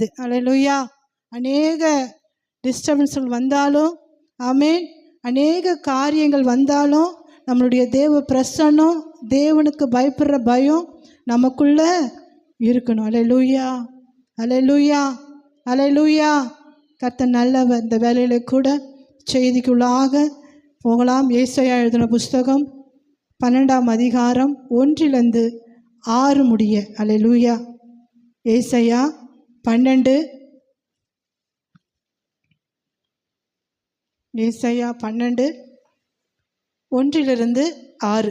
வருது. அல்லேலூயா. அநேக டிஸ்டர்பன்ஸ்கள் வந்தாலும், ஆமேன், அநேக காரியங்கள் வந்தாலும் நம்மளுடைய தேவ பிரசன்னம், தேவனுக்கு பயப்படுற பயம் நமக்குள்ள இருக்கணும். அல்லேலூயா, அல்லேலூயா, அல்லேலூயா. கர்த்தர் நல்லவர். இந்த வேலையில கூட செய்திக்குள்ளாக போகலாம். ஏசாயா எழுதின புஸ்தகம் 12ஆம் அதிகாரம் 1-6 முடிய. அல்லேலூயா. ஏசாயா 12, ஏசாயா 12 1-6.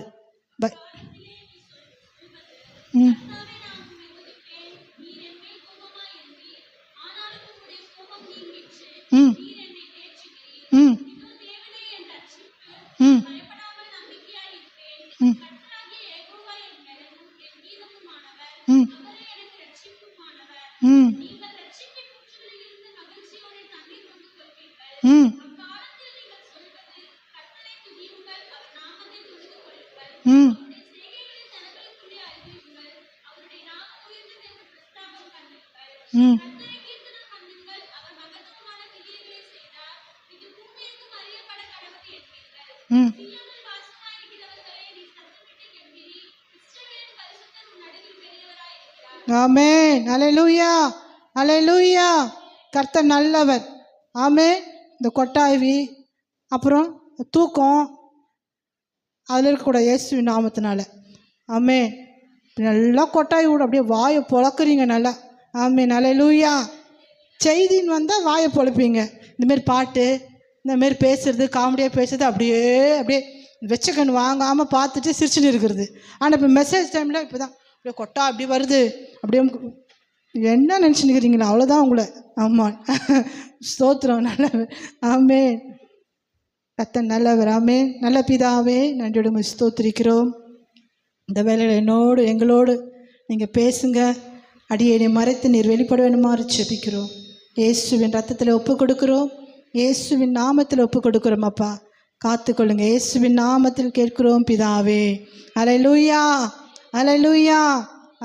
ஆமென். அல்லேலூயா, அல்லேலூயா. கர்த்தர் நல்லவர். ஆமென். இந்த கொட்டாய்வி, அப்புறம் தூக்கம், அதில் இருக்கக்கூடாது இயேசுவின் நாமத்தினால. ஆமென். நல்லா கொட்டாய் விட அப்படியே வாயை பொழக்கிறீங்க நல்லா. ஆமென். அல்லேலூயா. செய்தின்னு வந்தால் வாயை பொழப்பீங்க. இந்தமாரி பாட்டு, இந்தமாரி பேசுறது, காமெடியாக பேசுறது, அப்படியே வச்சுக்கணும் வாங்காமல் பார்த்துட்டு சிரிச்சுன்னு இருக்கிறது. ஆனால் இப்போ மெசேஜ் டைமில் இப்போ தான் அப்படியே கொட்டா அப்படி வருது. அப்படியே என்ன நினச்சின்னுக்கிறீங்களா? அவ்வளோதான் உங்களை. ஆமாம், ஸ்தோத்திரம். நல்லவர். ஆமென். கர்த்தர் நல்லவர். ஆமென். நல்ல பிதாவே, நன்றியோடு ஸ்தோத்திரிக்கிறோம். இந்த வேலையில் எங்களோடு நீங்கள் பேசுங்க. அடியேனை மறைத்து நீர் வெளிப்பட வேணுமாறு ஜெபிக்கிறோம். இயேசுவின் ரத்தத்தில் ஒப்பு கொடுக்குறோம். இயேசுவின் நாமத்தில் ஒப்பு கொடுக்குறோம். அப்பா காத்துக்கொள்ளுங்க. இயேசுவின் நாமத்தில் கேட்கிறோம் பிதாவே. அல்லேலூயா, அல்லேலூயா.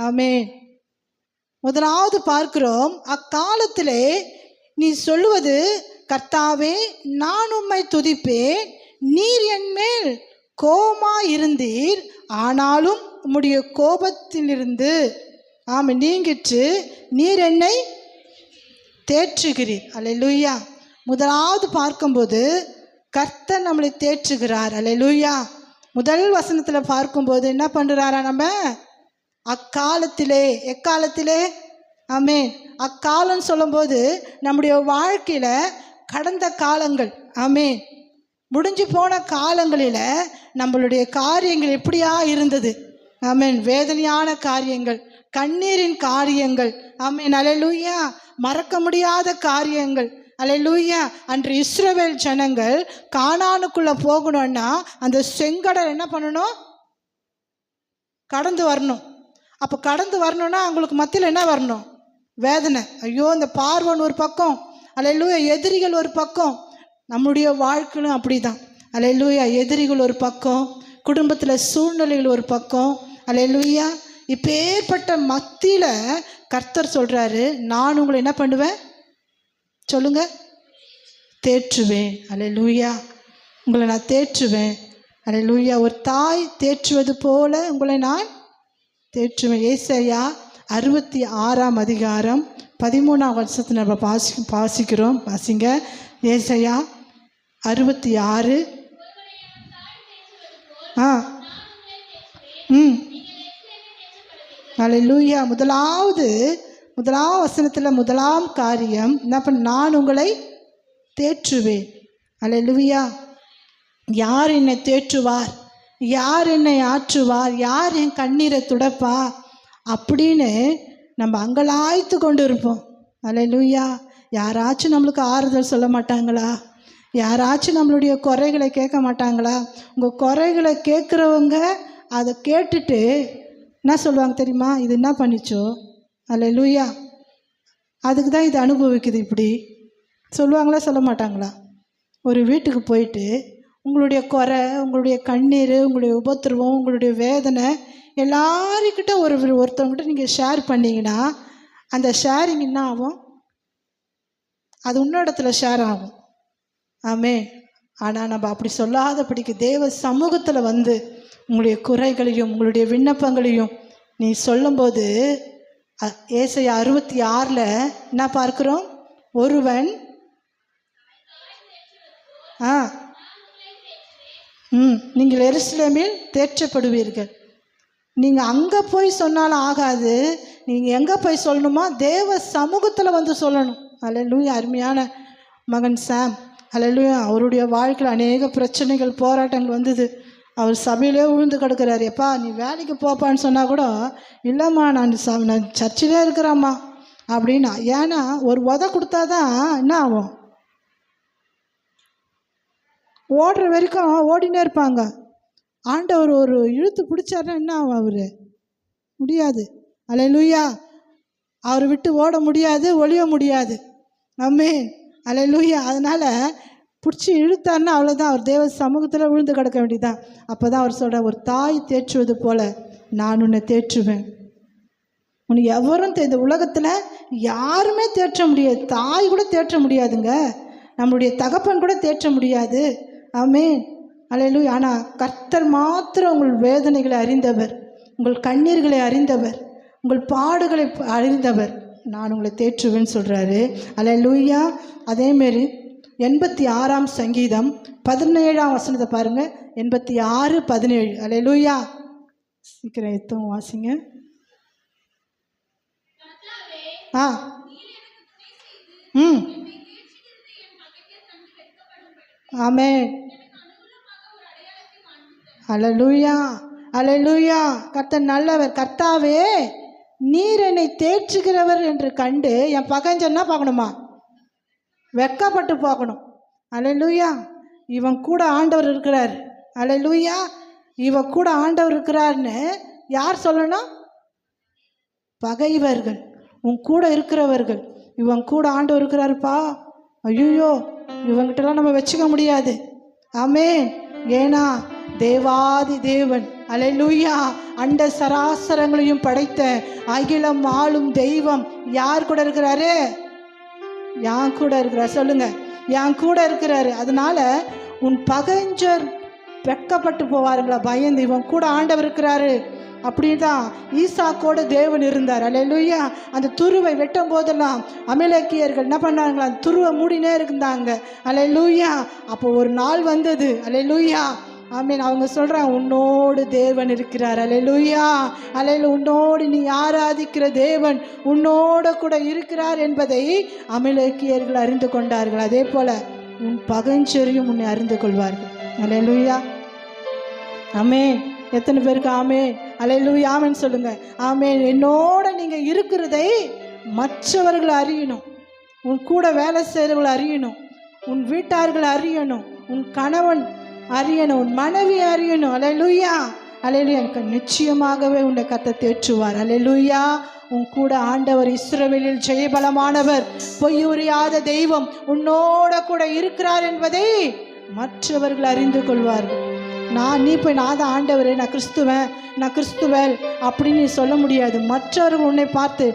ஆமென். முதலாவது பார்க்கிறோம், அக்காலத்திலே நீ சொல்லுவது, கர்த்தாவே நான் உம்மை துதிப்பேன், நீர் என் மேல் கோபமாயிருந்தீர், ஆனாலும் உம்முடைய கோபத்திலிருந்து நீங்கிற்று, நீர் என்னை தேற்றுகிறீர். அல்லேலூயா. முதலாவது பார்க்கும்போது கர்த்தர் நம்மளை தேற்றுகிறார். அல்லேலூயா. முதல் வசனத்தில் பார்க்கும்போது என்ன பண்ணுறாரா? நம்ம அக்காலத்திலே, எக்காலத்திலே, ஆமென், அக்காலம் சொல்லும்போது நம்முடைய வாழ்க்கையில் கடந்த காலங்கள், ஆமென், முடிஞ்சு போன காலங்களில் நம்மளுடைய காரியங்கள் எப்படியா இருந்தது? ஆமென். வேதனையான காரியங்கள், கண்ணீரின் காரியங்கள், ஆமென். அல்லேலூயா. மறக்க முடியாத காரியங்கள். அல்லேலூயா. அன்று இஸ்ரவேல் ஜனங்கள் கானானுக்குள்ளே போகணும்னா அந்த செங்கடல் என்ன பண்ணணும்? கடந்து வரணும். அப்போ கடந்து வரணும்னா அவங்களுக்கு மத்தியில் என்ன வரணும்? வேதனை. ஐயோ, இந்த பார்வன் ஒரு பக்கம், அல்லேலூயா, எதிரிகள் ஒரு பக்கம். நம்முடைய வாழ்க்கையும் அப்படி தான். அல்லேலூயா. எதிரிகள் ஒரு பக்கம், குடும்பத்தில் சூழ்நிலைகள் ஒரு பக்கம். அல்லேலூயா. இப்பேற்பட்ட மத்தியில் கர்த்தர் சொல்கிறாரு, நான் உங்களை என்ன பண்ணுவேன் சொல்லுங்க? தேற்றுவேன். அல்லேலூயா. உங்களை நான் தேற்றுவேன். அல்லேலூயா. ஒரு தாய் தேற்றுவது போல உங்களை நான் தேற்றுவேன். ஏசாயா 66ஆம் அதிகாரம் 13ஆம் வருஷத்தில் நம்ம வாசிக்கிறோம். வாசிங்க. ஏசாயா 66. அல்லேலூயா. முதலாவது வசனத்தில் முதலாம் காரியம் என்ன பண்ண? நான் உங்களை தேற்றுவேன். அல்லேலூயா. யார் என்னை தேற்றுவார்? யார் என்னை ஆற்றுவார்? யார் என் கண்ணீரை துடைப்பா? அப்படின்னு நம்ம அங்கலாய்த்து கொண்டு இருப்போம். அல்லேலூயா. யாராச்சும் நம்மளுக்கு ஆறுதல் சொல்ல மாட்டாங்களா? யாராச்சும் நம்மளுடைய குறைகளை கேட்க மாட்டாங்களா? உங்கள் குறைகளை கேட்குறவங்க அதை கேட்டுட்டு என்ன சொல்லுவாங்க தெரியுமா? இது என்ன பண்ணிச்சோ? அல்லேலூயா. அதுக்கு தான் இது அனுபவிக்குது இப்படி சொல்லுவாங்களா சொல்ல மாட்டாங்களா? ஒரு வீட்டுக்கு போயிட்டு உங்களுடைய குறை, உங்களுடைய கண்ணீர், உங்களுடைய உபத்திரவம், உங்களுடைய வேதனை எல்லாருக்கிட்ட ஒருத்தவங்ககிட்ட நீங்கள் ஷேர் பண்ணிங்கன்னா அந்த ஷேரிங் என்ன ஆகும்? அது இன்னொரு ஷேர் ஆகும். ஆமென். ஆனால் நம்ம அப்படி சொல்லாதபடிக்கு தேவ சமூகத்தில் வந்து உங்களுடைய குறைகளையும் உங்களுடைய விண்ணப்பங்களையும் நீ சொல்லும்போது ஏசாயா 66 என்ன பார்க்கிறோம்? ஒருவன் நீங்கள் எருசலேமில் தேற்றப்படுவீர்கள். நீங்கள் அங்கே போய் சொன்னாலும் ஆகாது. நீங்கள் எங்கே போய் சொல்லணுமா? தேவ சமூகத்தில் வந்து சொல்லணும். அல்லேலூயா. அருமையான மகன் சாம், அல்லேலூயா, அவருடைய வாழ்க்கையில் அநேக பிரச்சனைகள் போராட்டங்கள் வந்தது. அவர் சபையிலே விழுந்து கிடக்கிறாரு. எப்பா நீ வேலைக்கு போப்பான்னு சொன்னால் கூட இல்லைம்மா நான் சர்ச்சிலே இருக்கிறாம்மா அப்படின்னா. ஏன்னா ஒரு உதை கொடுத்தா தான் என்ன ஆகும்? ஓடுற வரைக்கும் ஓடினே இருப்பாங்க. ஆண்டவர் ஒரு இழுத்து பிடிச்சாருன்னா என்ன ஆகும்? அவர் முடியாது. அல்லேலூயா. அவர் விட்டு ஓட முடியாது, ஒளிய முடியாது. ஆமென். அல்லேலூயா. அதனால் பிடிச்சி இழுத்தாருன்னா அவ்வளோதான். அவர் தேவ சமூகத்தில் விழுந்து கிடக்க வேண்டியதான். அப்போ தான் அவர் சொல்கிற, ஒரு தாய் தேற்றுவது போல நான் உன்னை தேற்றுவேன். உனக்கு எவரும் இந்த உலகத்தில் யாருமே தேற்ற முடியாது. தாய் கூட தேற்ற முடியாதுங்க. நம்மளுடைய தகப்பன் கூட தேற்ற முடியாது. ஆமென். அல்லேலூயா. ஆனால் கர்த்தர் மாத்திரம் உங்கள் வேதனைகளை அறிந்தவர், உங்கள் கண்ணீர்களை அறிந்தவர், உங்கள் பாடுகளை அறிந்தவர். நான் உங்களை தேற்றுவேன்னு சொல்கிறாரு. அல்லேலூயா. அதேமாரி 86ஆம் சங்கீதம் 17ஆம் வசனத்தை பாருங்கள். 86:17. அல்லேலூயா. சீக்கிரம் எத்தவும் வாசிங்க. ஆமென். அல்லேலூயா. அல்லேலூயா. கர்த்தர் நல்லவர். கர்த்தாவே நீர் என்னை தேற்றுகிறவர் என்று கண்டு என் பகைஞ்சன்னா பார்க்கணுமா? வெக்கப்பட்டு பார்க்கணும். அல்லேலூயா. இவன் கூட ஆண்டவர் இருக்கிறார். அல்லேலூயா. இவன் கூட ஆண்டவர் இருக்கிறார்னு யார் சொல்லணும்? பகைவர்கள், உன் கூட இருக்கிறவர்கள். இவன் கூட ஆண்டவர் இருக்கிறாருப்பா, ஐயோ இவங்கிட்டலாம் நம்ம வச்சுக்க முடியாது. ஆமென். ஏன்னா தேவாதி தேவன், அல்லேலூயா, அண்ட சராசரங்களையும் படைத்த அகிலம் ஆளும் தெய்வம் யார் கூட இருக்கிறாரு? என் கூட இருக்கிறார். சொல்லுங்க, என் கூட இருக்கிறாரு. அதனால உன் பகைஞ்சர் வெட்கப்பட்டு போவாருங்களா பயந்து? இவன் கூட ஆண்டவர் இருக்கிறாரு. அப்படிதான் ஈசாக்கோட தேவன் இருந்தார். அல்லேலூயா. அந்த துருவை வெட்டும் போதெல்லாம் அமலேக்கியர்கள் என்ன பண்ணாங்களா? அந்த துருவை மூடினே இருந்தாங்க. அல்லேலூயா. அப்போ ஒரு நாள் வந்தது. அல்லேலூயா. ஆமீன். அவங்க சொல்கிறாங்க, உன்னோடு தேவன் இருக்கிறார். அல்லேலூயா. அல்லேலூயா. உன்னோடு நீ ஆராதிக்கிற தேவன் உன்னோட கூட இருக்கிறார் என்பதை அமலேக்கியர்கள் அறிந்து கொண்டார்கள். அதே போல உன் பகைஞ்சரியும் உன்னை அறிந்து கொள்வார்கள். அல்லேலூயா. ஆமென். எத்தனை பேருக்கு ஆமென்? அல்லேலூயா. ஆமென் சொல்லுங்க. ஆமென். என்னோட நீங்கள் இருக்கிறதை மற்றவர்கள் அறியணும். உன் கூட வேலை செய்கிறவர்கள் அறியணும், உன் வீட்டார்கள் அறியணும், உன் கணவன் அறியணும், உன் மனைவி அறியணும். அல்லேலூயா. அல்லேலூயா. எனக்கு நிச்சயமாகவே உன்னை கர்த்தர் தேற்றுவார். அல்லேலூயா. உன் கூட ஆண்டவர் இஸ்ரவேலில் ஜெயபலமானவர், பொய்யுரையாத தெய்வம் உன்னோட கூட இருக்கிறார் என்பதை மற்றவர்கள் அறிந்து கொள்வார்கள். நீ போய் நான் தான் ஆண்டவர், நான் கிறிஸ்துவன், நான் கிறிஸ்துவல் அப்படின்னு நீ சொல்ல முடியாது. மற்றவர்கள் உன்னை பார்த்து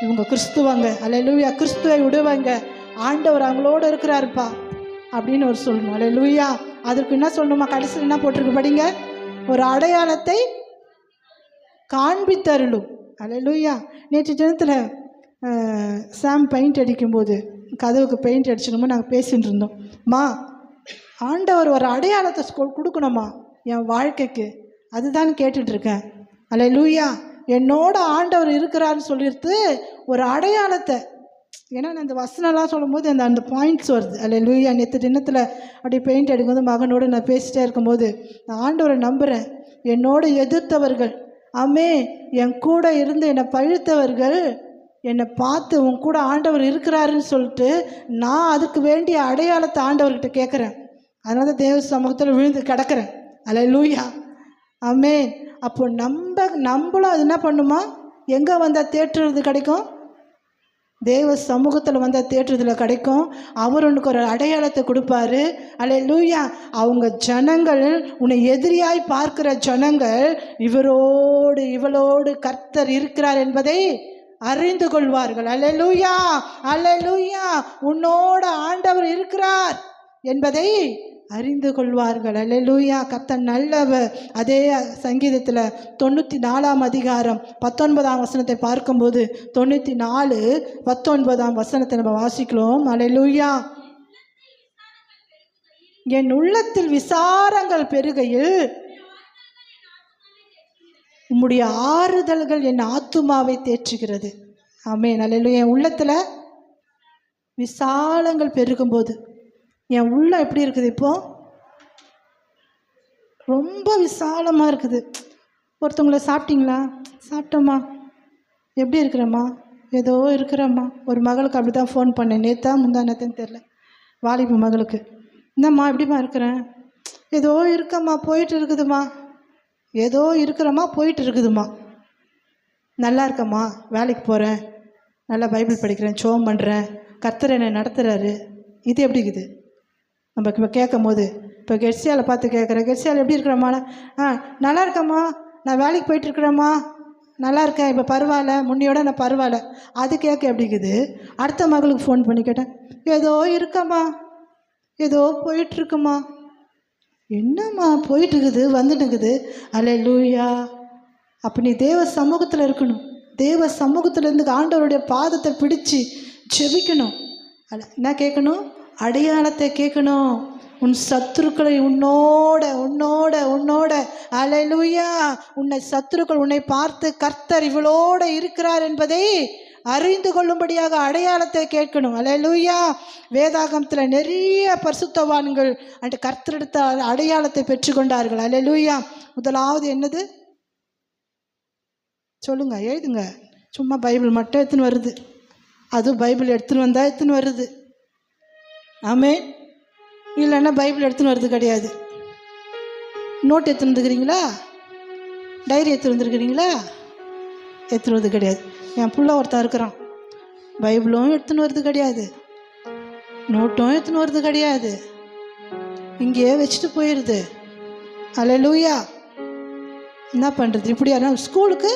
இவங்க கிறிஸ்துவங்க, அல்லேலூயா, கிறிஸ்துவை விடுவாங்க, ஆண்டவர் அவங்களோட இருக்கிறாருப்பா அப்படின்னு ஒரு சொல்லணும். அல்லேலூயா. அதற்கு என்ன சொல்லணுமா? கடைசியில் என்ன போட்டிருக்கு படிங்க. ஒரு அடையாளத்தை காண்பித்தருளும். அல்லேலூயா. நேற்று தினத்தில் சாம் பெயிண்ட் அடிக்கும்போது, கதவுக்கு பெயிண்ட் அடிச்சிடும்போது நாங்கள் பேசிகிட்டு இருந்தோம். ஆண்டவர் ஒரு அடையாளத்தை கொடுக்கணுமா என் வாழ்க்கைக்கு, அதுதான் கேட்டுட்ருக்கேன். அல்லேலூயா. என்னோட ஆண்டவர் இருக்கிறான்னு சொல்லிட்டு ஒரு அடையாளத்தை, ஏன்னா நான் இந்த வசனம்லாம் சொல்லும்போது அந்த பாயிண்ட்ஸ் வருது. அல்லேலூயா. நேற்று தினத்தில் அப்படி பெயிண்ட் அடிக்கும்போது மகனோடு நான் பேசிட்டே இருக்கும்போது, நான் ஆண்டவரை நம்புகிறேன். என்னோடு எதிர்த்தவர்கள், ஆமே, என் கூட இருந்து என்னை பழித்தவர்கள் என்னை பார்த்து உன் கூட ஆண்டவர் இருக்கிறாருன்னு சொல்லிட்டு நான் அதுக்கு வேண்டிய அடையாளத்தை ஆண்டவர்கிட்ட கேட்குறேன். அதனால தான் தேவ சமூகத்தில் விழுந்து கிடக்கிறேன். அல்லேலூயா. ஆமென். அப்போ நம்மளும் அது என்ன பண்ணுமா? எங்கே வந்தால் தேற்றுறது கிடைக்கும்? தேவ சமூகத்தில் வந்தால் தேற்றுறதுல கிடைக்கும். அவர் உனக்கு ஒரு அடையாளத்தை கொடுப்பாரு. அல்லேலூயா. அவங்க ஜனங்கள், உன்னை எதிரியாய் பார்க்கிற ஜனங்கள், இவளோடு கர்த்தர் இருக்கிறார் என்பதை அறிந்து கொள்வார்கள். அல்லேலூயா, அல்லேலூயா. உன்னோட ஆண்டவர் இருக்கிறார் என்பதை அறிந்து கொள்வார்கள். அல்லேலூயா. கர்த்தர் நல்லவர். அதே சங்கீதத்தில் 94 அதிகாரம் 19 வசனத்தை பார்க்கும்போது 94 19 வசனத்தை நம்ம வாசிக்கிறோம். அல்லேலூயா. என் உள்ளத்தில் விசாரங்கள் பெருகையில் உம்முடைய ஆறுதல்கள் என் ஆத்துமாவை தேற்றுகிறது. ஆமென். அல்லேலூயா. என் உள்ளத்தில் விசாலங்கள் பெருகும்போது என் உள்ளம் எப்படி இருக்குது? இப்போ ரொம்ப விசாலமாக இருக்குது. ஒருத்தவங்கள சாப்பிட்டீங்களா? சாப்பிட்டோம்மா. எப்படி இருக்கிறம்மா? ஏதோ இருக்கிறம்மா. ஒரு மகளுக்கு அப்படி தான் ஃபோன் பண்ணேன். நேற்றா முந்தானத்துன்னு தெரில. வாலிப மகளுக்கு, என்னம்மா எப்படிம்மா இருக்கிறேன்? ஏதோ இருக்கம்மா, போயிட்டு இருக்குதுமா. ஏதோ இருக்கிறம்மா, போயிட்டு இருக்குதுமா. நல்லா இருக்கம்மா, வேலைக்கு போகிறேன், நல்லா பைபிள் படிக்கிறேன், ஜெபம் பண்ணுறேன், கர்த்தர் என்னை நடத்துகிறாரு. இது எப்படி இருக்குது? நம்ம இப்போ கேட்கும் போது, இப்போ கெர்சியாவில் பார்த்து கேட்குறேன், கெர்சியாவில் எப்படி இருக்கிறம்மா? நல்லா இருக்கம்மா, நான் வேலைக்கு போயிட்டுருக்குறேம்மா, நல்லா இருக்கேன், இப்போ பரவாயில்ல, முன்னையோட நான் பரவாயில்ல. அது கேட்க எப்படி இருக்குது? அடுத்த மகளுக்கு ஃபோன் பண்ணி கேட்டேன், ஏதோ இருக்கம்மா, ஏதோ போயிட்டுருக்குமா. என்னம்மா போயிட்டுருக்குது, வந்துட்டுக்குது? அல்லேலூயா. அப்போ நீ தேவ சமூகத்தில் இருக்கணும். தேவ சமூகத்திலேருந்து ஆண்டவருடைய பாதத்தை பிடிச்சி ஜெபிக்கணும். என்ன கேட்கணும்? அடையாளத்தை கேட்கணும். உன் சத்துருக்களை உன்னோட உன்னோட உன்னோட அல்லேலூயா. உன்னை சத்துருக்கள் உன்னை பார்த்து கர்த்தர் இவளோட இருக்கிறார் என்பதை அறிந்து கொள்ளும்படியாக அடையாளத்தை கேட்கணும். அல்லேலூயா. வேதாகமத்தில் நிறைய பரிசுத்தவான்கள் அந்த கர்த்தரெடுத்த அடையாளத்தை பெற்றுக்கொண்டார்கள். அல்லேலூயா. முதலாவது என்னது சொல்லுங்க, எழுதுங்க. சும்மா பைபிள் மட்டும் எடுத்துன்னு வருது. அதுவும் பைபிள் எடுத்துன்னு வந்தால் எடுத்துன்னு வருது. ஆமென். இல்லைன்னா பைபிள் எடுத்துன்னு வருது கிடையாது. நோட் எடுத்துன்னு வந்துக்கிறீங்களா? டைரி எடுத்துன்னு வந்துருக்கிறீங்களா? எடுத்துன்னு வருது கிடையாது. என் பிள்ளை ஒருத்தன் இருக்கிறான், பைபிளும் எடுத்துன்னு வருது கிடையாது, நோட்டும் எடுத்துன்னு வருது கிடையாது, இங்கேயே வச்சுட்டு போயிடுது. அல்லேலூயா. என்ன பண்ணுறது? இப்படி யாரும் ஸ்கூலுக்கு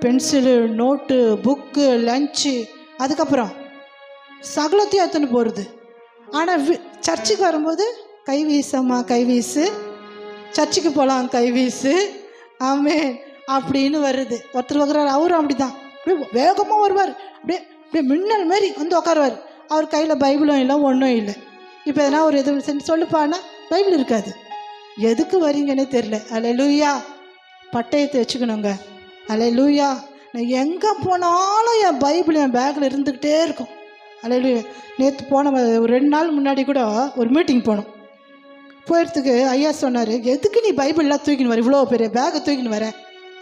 பென்சிலு, நோட்டு, புக்கு, லஞ்சு, அதுக்கப்புறம் சகலத்தையும் எடுத்துன்னு போகிறது. ஆனால் சர்ச்சுக்கு வரும்போது கை வீசம்மா, கை வீசு, சர்ச்சுக்கு போகலாம், கை வீசு, ஆமென் அப்படின்னு வருது. ஒருத்தர் வைக்கிறார், அவரும் அப்படி தான், அப்படியே வேகமாக வருவார், அப்படியே அப்படியே மின்னல் மாரி வந்து உட்காருவார். அவர் கையில் பைபிளும் இல்லை, ஒன்றும் இல்லை. இப்போ எதனா ஒரு எது செஞ்சு சொல்லுப்பான்னா பைபிள் இருக்காது. எதுக்கு வரீங்கன்னே தெரில. அல்லேலூயா. பட்டயத்தை வச்சுக்கணுங்க. அல்லேலூயா. நான் எங்கே போனாலும் என் பைபிள் என் பேக்கில் இருந்துக்கிட்டே இருக்கும். அல்லேலூயா. நேற்று போன ஒரு 2 நாள் முன்னாடி கூட ஒரு மீட்டிங் போனோம். போயிடுறதுக்கு ஐயா சொன்னார், எதுக்கு நீ பைபிள்லாம் தூக்கின்னு வர, இவ்வளோ பெரிய பேக்கை தூக்கின்னு வர,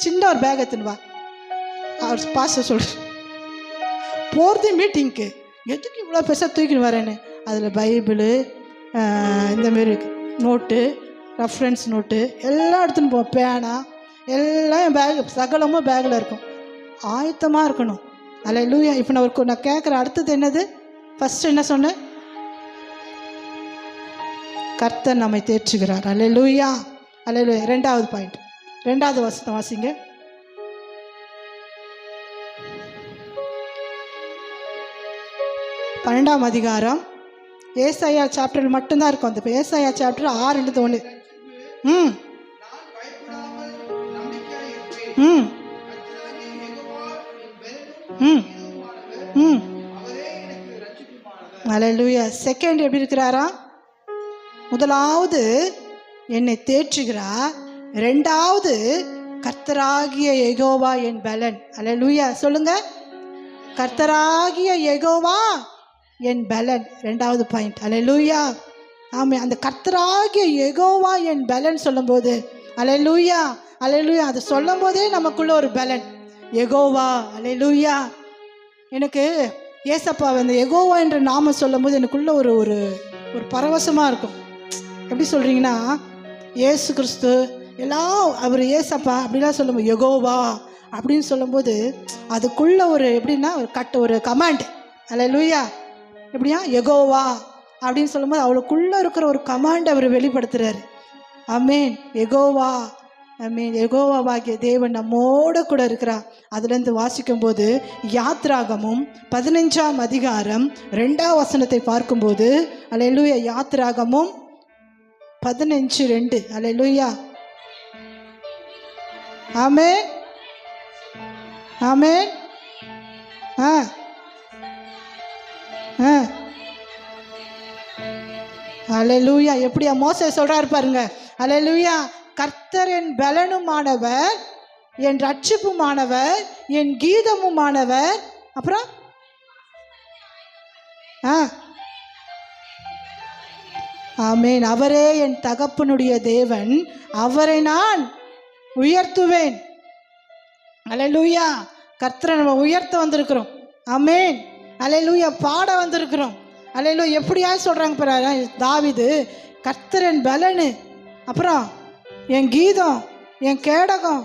சின்ன ஒரு பேக் எடுத்துன்னு வா. அவர் பாஸ்டர் சொல்ற, போகிறது மீட்டிங்க்கு, எதுக்கு இவ்வளோ பெருசாக தூக்கின்னு வரேன்னு. அதில் பைபிளு, இந்தமாரி நோட்டு, ரெஃபரன்ஸ் நோட்டு எல்லாம் எடுத்துன்னு போவோம், பேனா எல்லாம் என் பேக், சகலமும் பேக்கில் இருக்கும். ஆயத்தமாக இருக்கணும். அல்லேலூயா. இப்போ நான் கேட்குற அடுத்தது என்னது? ஃபஸ்ட்டு என்ன சொன்னேன்? கர்த்தர் நம்மை தேற்றுகிறார். அல்லேலூயா, அல்லேலூயா. 2வது பாயிண்ட், 2வது வசனத்தை வாசிங்க. பன்னெண்டாம் அதிகாரம் ஏசாயா சாப்டர் மட்டும்தான் இருக்கும். அந்த ஏசாயா சாப்டர் 6:1. ம் ம் ம் ம் அல்லேலூயா. செகண்ட் எப்படி இருக்கிறாரா? முதலாவது என்னை தேற்றுகிறார், 2வது கர்த்தராகிய யெகோவா என் பலன். அல்லேலூயா. சொல்லுங்க, கர்த்தராகிய யெகோவா என் பலன். 2வது பாயிண்ட். அல்லேலூயா. ஆமாம். அந்த கர்த்தராகிய யெகோவா என் பலன் சொல்லும்போது, அல்லேலூயா, அல்லேலூயா, அது சொல்லும் போதே நமக்குள்ள ஒரு பலன். யெகோவா. அல்லேலூயா. எனக்கு ஏசப்பா அந்த யெகோவா என்ற நாமம் சொல்லும் போது எனக்குள்ள ஒரு ஒரு ஒரு பரவசமாக இருக்கும். எப்படி சொல்கிறீங்கன்னா, ஏசு கிறிஸ்து எல்லாம் அவர் ஏசப்பா அப்படிலாம் சொல்லும்போது, யெகோவா அப்படின்னு சொல்லும்போது அதுக்குள்ள ஒரு எப்படின்னா ஒரு கமாண்ட். அல்லேலூயா. எப்படியா யெகோவா அப்படின்னு சொல்லும்போது அவளுக்குள்ளே இருக்கிற ஒரு கமாண்ட் அவர் வெளிப்படுத்துகிறாரு. ஆமென். யெகோவா ஆமென். யெகோவாவாகிய தேவன் நம்மோடு கூட இருக்கிறார். அதுலேருந்து வாசிக்கும்போது யாத்ராகமும் 15ஆம் அதிகாரம் 2ஆம் வசனத்தை பார்க்கும்போது அல்லேலூயா. யாத்ராகமும் 15:2. அல்லேலூயா. ஆமென் ஆமென். ஆ ஆ அல்லேலூயா. எப்படியா மோசே சொல்றாரு பாருங்க. அல்லேலூயா. கர்த்தர் என் பலனுமானவர், என் ரட்சிப்புமானவர், என் கீதமுமானவர். அப்புறம் ஆமென். அவரே என் தகப்பனுடைய தேவன், அவரை நான் உயர்த்துவேன். அல்லேலூயா. கர்த்தரை நம்ம உயர்த்த வந்திருக்கிறோம். ஆமென். அல்லேலூயா. பாட வந்திருக்கிறோம். அல்லேலூயா. எப்படியா சொல்றாங்க பாரு தாவீது, கர்த்தர் என் பலனு, அப்புறம் என் கீதம், என் கேடகம்,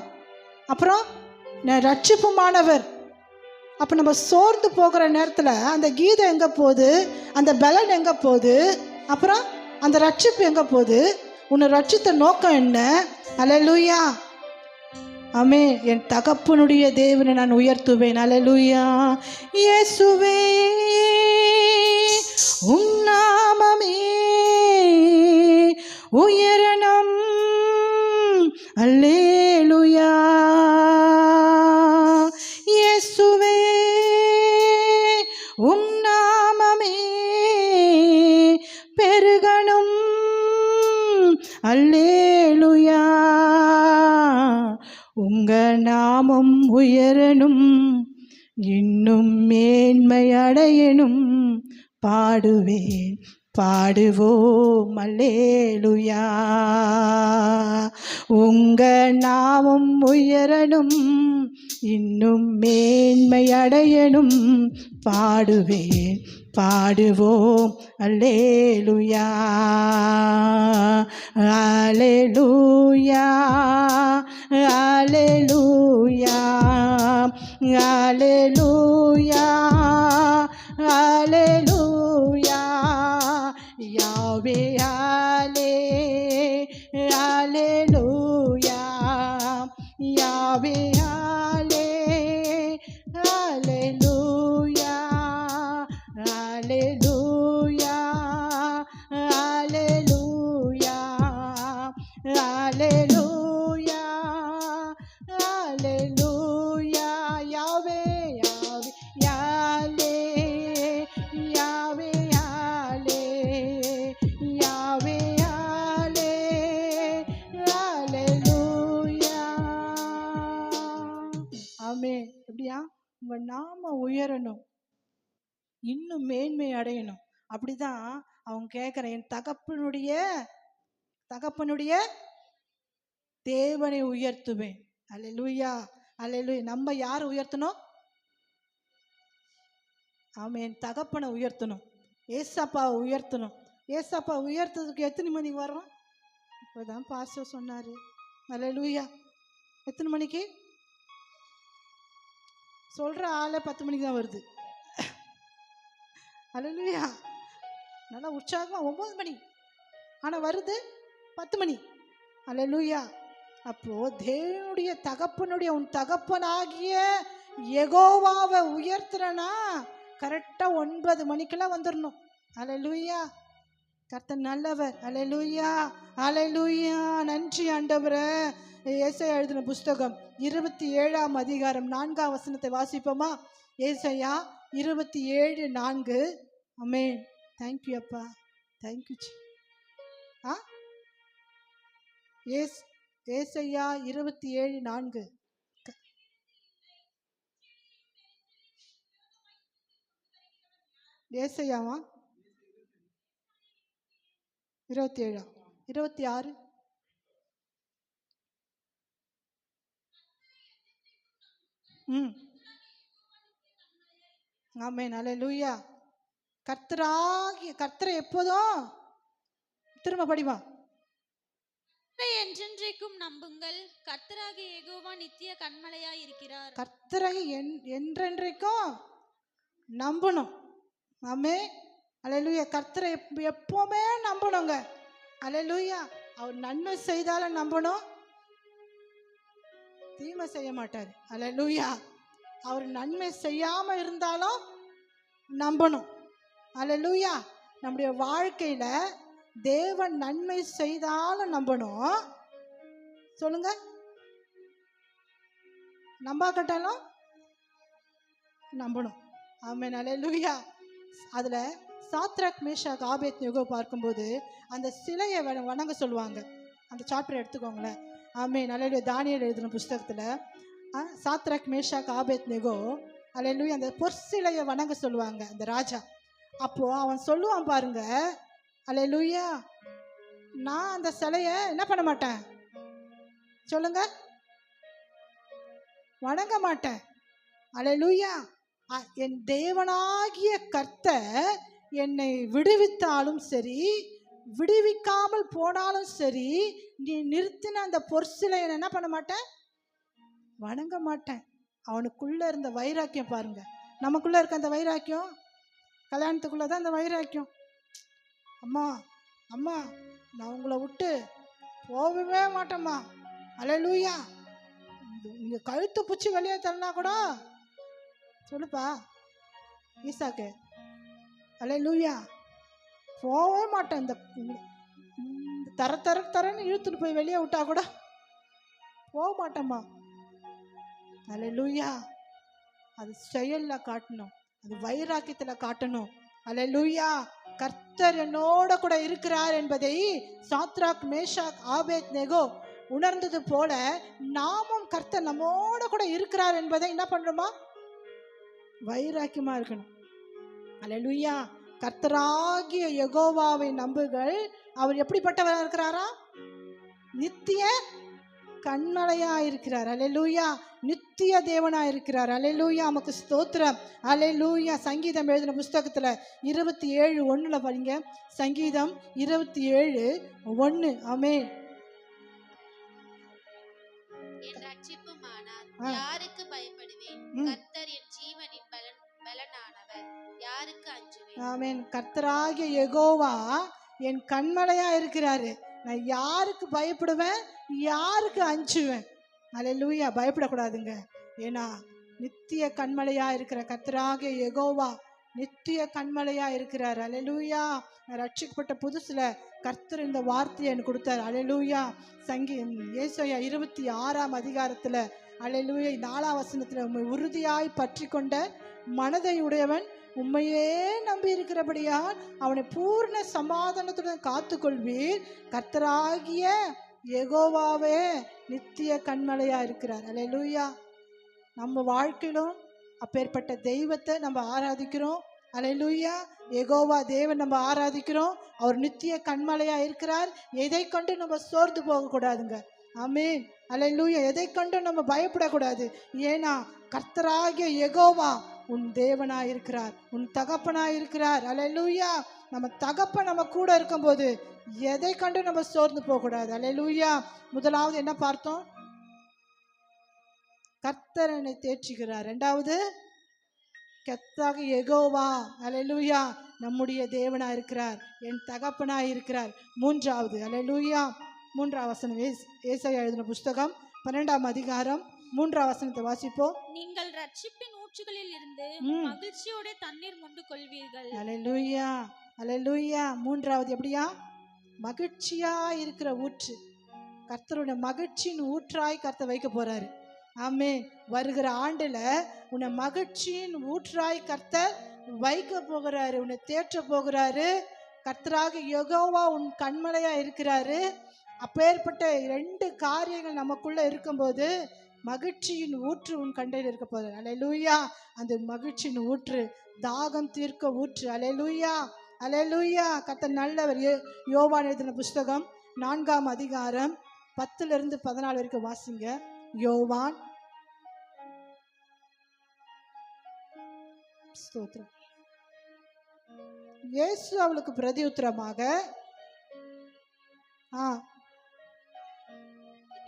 அப்புறம் என் ரட்சிப்புமானவர். அப்போ நம்ம சோர்ந்து போகிற நேரத்தில் அந்த கீதம் எங்கே போகுது, அந்த பலன் எங்கே போகுது, அப்புறம் அந்த ரட்சிப்பு எங்கே போகுது? உன்னை ரட்சித்த நோக்கம் என்ன? அல்லேலூயா. ஆமே. என் தகப்பனுடைய தேவனை நான் உயர்த்துவேன். அல்லேலூயா. இயேசுவே உம் நாமமே உயரணம். அல்லேலூயா. இயேசுவே உம் நாமமே பெருகணும். அல்லேலூயா. உங்க நாமம் உயரணும், இன்னும் மேன்மை அடையணும். பாடுவேன் பாடுவோம் அல்லேலூயா. உங்க நாமம் உயரணும், இன்னும் மேன்மை அடையணும். பாடுவேன் பாடுவோம் அல்லேலூயா. அல்லேலூயா அல்லேலூயா அல்லேலூயா அல்லேலூயா. யாவே அல்லே அல்லேலூயா. யாவே அல்லே அல்லேலூயா. அல்லேலூயா அல்லேலூயா அல்லேலூயா அல்லேலூயா. யாவே யாவே யாலே யாவே யாலே யாவே யாலே அல்லேலூயா. ஆமென். எப்படியா? உங்க நாம உயரணும், இன்னும் மேன்மை அடையணும். அப்படிதான் அவங்க கேட்குறேன். என் தகப்பனுடைய தேவனை உயர்த்துவேன். அல்லேலூயா அல்லேலூயா. நம்ம யாரை உயர்த்தணும்? ஆமென். தகப்பனை உயர்த்தணும், ஏசப்பாவை உயர்த்தணும். ஏசப்பா உயர்த்ததுக்கு எத்தனை மணிக்கு வரோம்? இப்போதான் பாஸ்டர் சொன்னார். அல்லேலூயா. எத்தனை மணிக்கு சொல்கிற ஆளை 10 மணிக்கு தான் வருது. அல்லேலூயா. நல்லா உற்சாகமாக 9 மணி, ஆனால் வருது 10 மணி. அல்லேலூயா. அப்போது தேவனுடைய தகப்பனுடைய உன் தகப்பனாகிய யெகோவாவை உயர்த்துறனா கரெக்டாக 9 மணிக்கெல்லாம் வந்துடணும். அல்லேலூயா. கர்த்தர் நல்லவர். அல்லேலூயா அல்லேலூயா. நன்றி ஆண்டவரே. ஏசாயா எழுதின புஸ்தகம் 27ஆம் அதிகாரம் 4ஆம் வசனத்தை வாசிப்போமா? ஏசாயா 27:4. ஆமென். தேங்க்யூ அப்பா, தேங்க்யூ. ஏசாயா 27:4. ஏசாயாவா 27 26. ஆமென். அல்லேலூயா. கர்த்தரை எப்போதும் திரும்ப படிமா. என்றென்றைக்கும் நம்புங்கள், கர்த்தராகிய யெகோவா நித்திய கன்மலையாய் இருக்கிறார். கர்த்தரை என்றென்றைக்கும் நம்பணும். ஆமென். அல்லேலூயா. கர்த்தரை எப்பவுமே நம்பணுங்க. அல்லேலூயா. அவர் நன்மை செய்தாலும் நம்பணும், தீமை செய்ய மாட்டார். அல்லேலூயா. அவர் நன்மை செய்யாம இருந்தாலும் நம்பணும். அல்லேலூயா. நம்முடைய வாழ்க்கையில தேவன் நன்மை செய்தாலும் நம்பணும். சொல்லுங்க. நம்பாக்கட்டாலும் நம்பணும். ஆமென். அல்லேலூயா. அதுல சாத்ராக் மேஷாக் ஆபேத்நேகோ பார்க்கும்போது அந்த சிலையை வணங்க சொல்லுவாங்க. அந்த சாப்டர் எடுத்துக்கோங்களேன். ஆமென். அல்லேலூயா. தானியேல் எழுதின புஸ்தகத்துல சாத்ராக் மேஷாக் ஆபேத்நேகோ அல்லேலூயா அந்த பொற்சிலையை வணங்க சொல்லுவாங்க அந்த ராஜா. அப்போ அவன் சொல்லுவான் பாருங்க, அல்லேலூயா, நான் அந்த சிலையை என்ன பண்ண மாட்டேன், சொல்லுங்க, வணங்க மாட்டேன். அல்லேலூயா. என் தேவனாகிய கர்த்தர் என்னை விடுவித்தாலும் சரி, விடுவிக்காமல் போனாலும் சரி, நீ நிறுத்தின அந்த பொற்சிலை என்ன பண்ண மாட்டேன், வணங்க மாட்டேன். அவனுக்குள்ள இருந்த வைராக்கியம் பாருங்க. நமக்குள்ள இருக்க அந்த வைராக்கியம், கல்யாணத்துக்குள்ளதான் அந்த வைராக்கியம். அம்மா அம்மா நான் உங்களை விட்டு போகவே மாட்டேம்மா. அல்லேலூயா. நீங்க கழுத்து பூச்சி வெளியே தரனா கூட சொல்லுப்பா ஈசாக்கு, அல்லேலூயா, போகவே மாட்டேன். இந்த தர தர தரன்னு இழுத்துட்டு போய் வெளியே விட்டா கூட போக மாட்டேம்மா. அல்லேலூயா. அது செயல்ல காட்டணும், அது வைராக்கியத்துல காட்டணும். அல்லேலூயா. கர்த்தர் என்னோட கூட இருக்கிறார் என்பதை சாத்ராக் மேஷாக் ஆபேத்நேகோ உணர்ந்தது போல நாமும் கர்த்தர் நம்மோட கூட இருக்கிறார் என்பதை என்ன பண்றோமா, வைராக்கியமா இருக்கணும். அல்லேலூயா. கர்த்தராகிய யெகோவாவை நம்புங்கள். அவர் எப்படிப்பட்டவராக இருக்கிறாரா, நித்திய கண்மலையா இருக்கிறார். அல்லேலூயா. நித்திய தேவனா இருக்கிறார். அல்லேலூயா. நமக்கு ஸ்தோத்திரம். அல்லேலூயா. சங்கீதம் எழுதின புஸ்தகத்துல 27:1 படிங்க. சங்கீதம் 27:1. ஆமென். என் ரட்சிப்புமானார் யாருக்கு பயப்படுவேன்? கர்த்தர் என் ஜீவனின் பலனானவர், யாருக்கு அஞ்சுவேன்? ஆமென். கர்த்தராகிய யெகோவா என் கண்மலையா இருக்கிறாரு. நான் யாருக்கு பயப்படுவேன், யாருக்கு அஞ்சுவேன்? அல்லேலூயா. பயப்படக்கூடாதுங்க. ஏன்னா நித்திய கண்மலையா இருக்கிற கர்த்தராகிய யெகோவா நித்திய கண்மலையா இருக்கிறார். அல்லேலூயா. ரட்சிக்கப்பட்ட புதுசுல கர்த்தர் இந்த வார்த்தையை எனக்கு கொடுத்தார். அல்லேலூயா. ஏசாயா 26ஆம் அதிகாரத்துல அல்லேலூயா 4ஆம் வசனத்துல, உம்மை உறுதியாய் பற்றி கொண்ட மனதை உடையவன் உம்மையே நம்பி இருக்கிறபடியால் அவனை பூர்ண சமாதானத்துடன் காத்துக்கொள்வீர். கர்த்தராகிய யெகோவாவே நித்திய கண்மலையா இருக்கிறார். அல்லேலூயா. நம்ம வாழ்க்கையிலும் அப்பேற்பட்ட தெய்வத்தை நம்ம ஆராதிக்கிறோம். அல்லேலூயா. யெகோவா தேவன் நம்ம ஆராதிக்கிறோம். அவர் நித்திய கண்மலையா இருக்கிறார். எதை கண்டு நம்ம சோர்ந்து போக கூடாதுங்க. ஆமென். அல்லேலூயா. எதை கண்டு நம்ம பயப்படக்கூடாது. ஏன்னா கர்த்தராகிய யெகோவா உன் தேவனா இருக்கிறார், உன் தகப்பனா இருக்கிறார். அல்லேலூயா. நம்ம தகப்பன் நம்ம கூட இருக்கும்போது எதை கண்டு நம்ம சோர்ந்து போக கூடாது. அல்லேலூயா. முதலாவது என்ன பார்த்தோம், கர்த்தர் என்னை தேற்றுகிறார். இரண்டாவது கர்த்தராகிய யெகோவா அல்லேலூயா நம்முடைய தேவனா இருக்கிறார், என் தகப்பனா இருக்கிறார். மூன்றாவது அல்லேலூயா 3ஆம் வசனம், ஏசாயா எழுதின புஸ்தகம் 12ஆம் அதிகாரம் 3ஆம் வசனத்தை வாசிப்போம். நீங்கள் ரட்சிப்பின் ஊற்றுகளில் இருந்து மகிழ்ச்சியோட தண்ணீர் மொண்டு கொள்வீர்கள். அல்லேலூயா. அல்லேலூயா. மூன்றாவது எப்படியா, மகிழ்ச்சியா இருக்கிற ஊற்று. கர்த்தருடைய மகிழ்ச்சியின் ஊற்றாய் கர்த்தர் வைக்க போறாரு. ஆமென். வருகிற ஆண்டுல உன்னை மகிழ்ச்சியின் ஊற்றாய் கர்த்தர் வைக்க போகிறாரு, உன்னை தேற்ற போகிறாரு. கர்த்தராக யெகோவா உன் கண்மலையா இருக்கிறாரு. அப்பேற்பட்ட 2 காரியங்கள் நமக்குள்ள இருக்கும்போது மகிழ்ச்சியின் ஊற்று உன் கண்டையில் இருக்க போறாரு. அல்லேலூயா. அந்த மகிழ்ச்சியின் ஊற்று, தாகம் தீர்க்க ஊற்று. அல்லேலூயா. அல்லேலூயா. கர்த்தர் நல்லவர். யோவான் எழுதின புஸ்தகம் 4ஆம் அதிகாரம் 10 - 14 வரைக்கும் வாசிங்க. யோவான். ஸ்தோத்திரம். இயேசு அவளுக்கு பிரதியுத்தரமாக,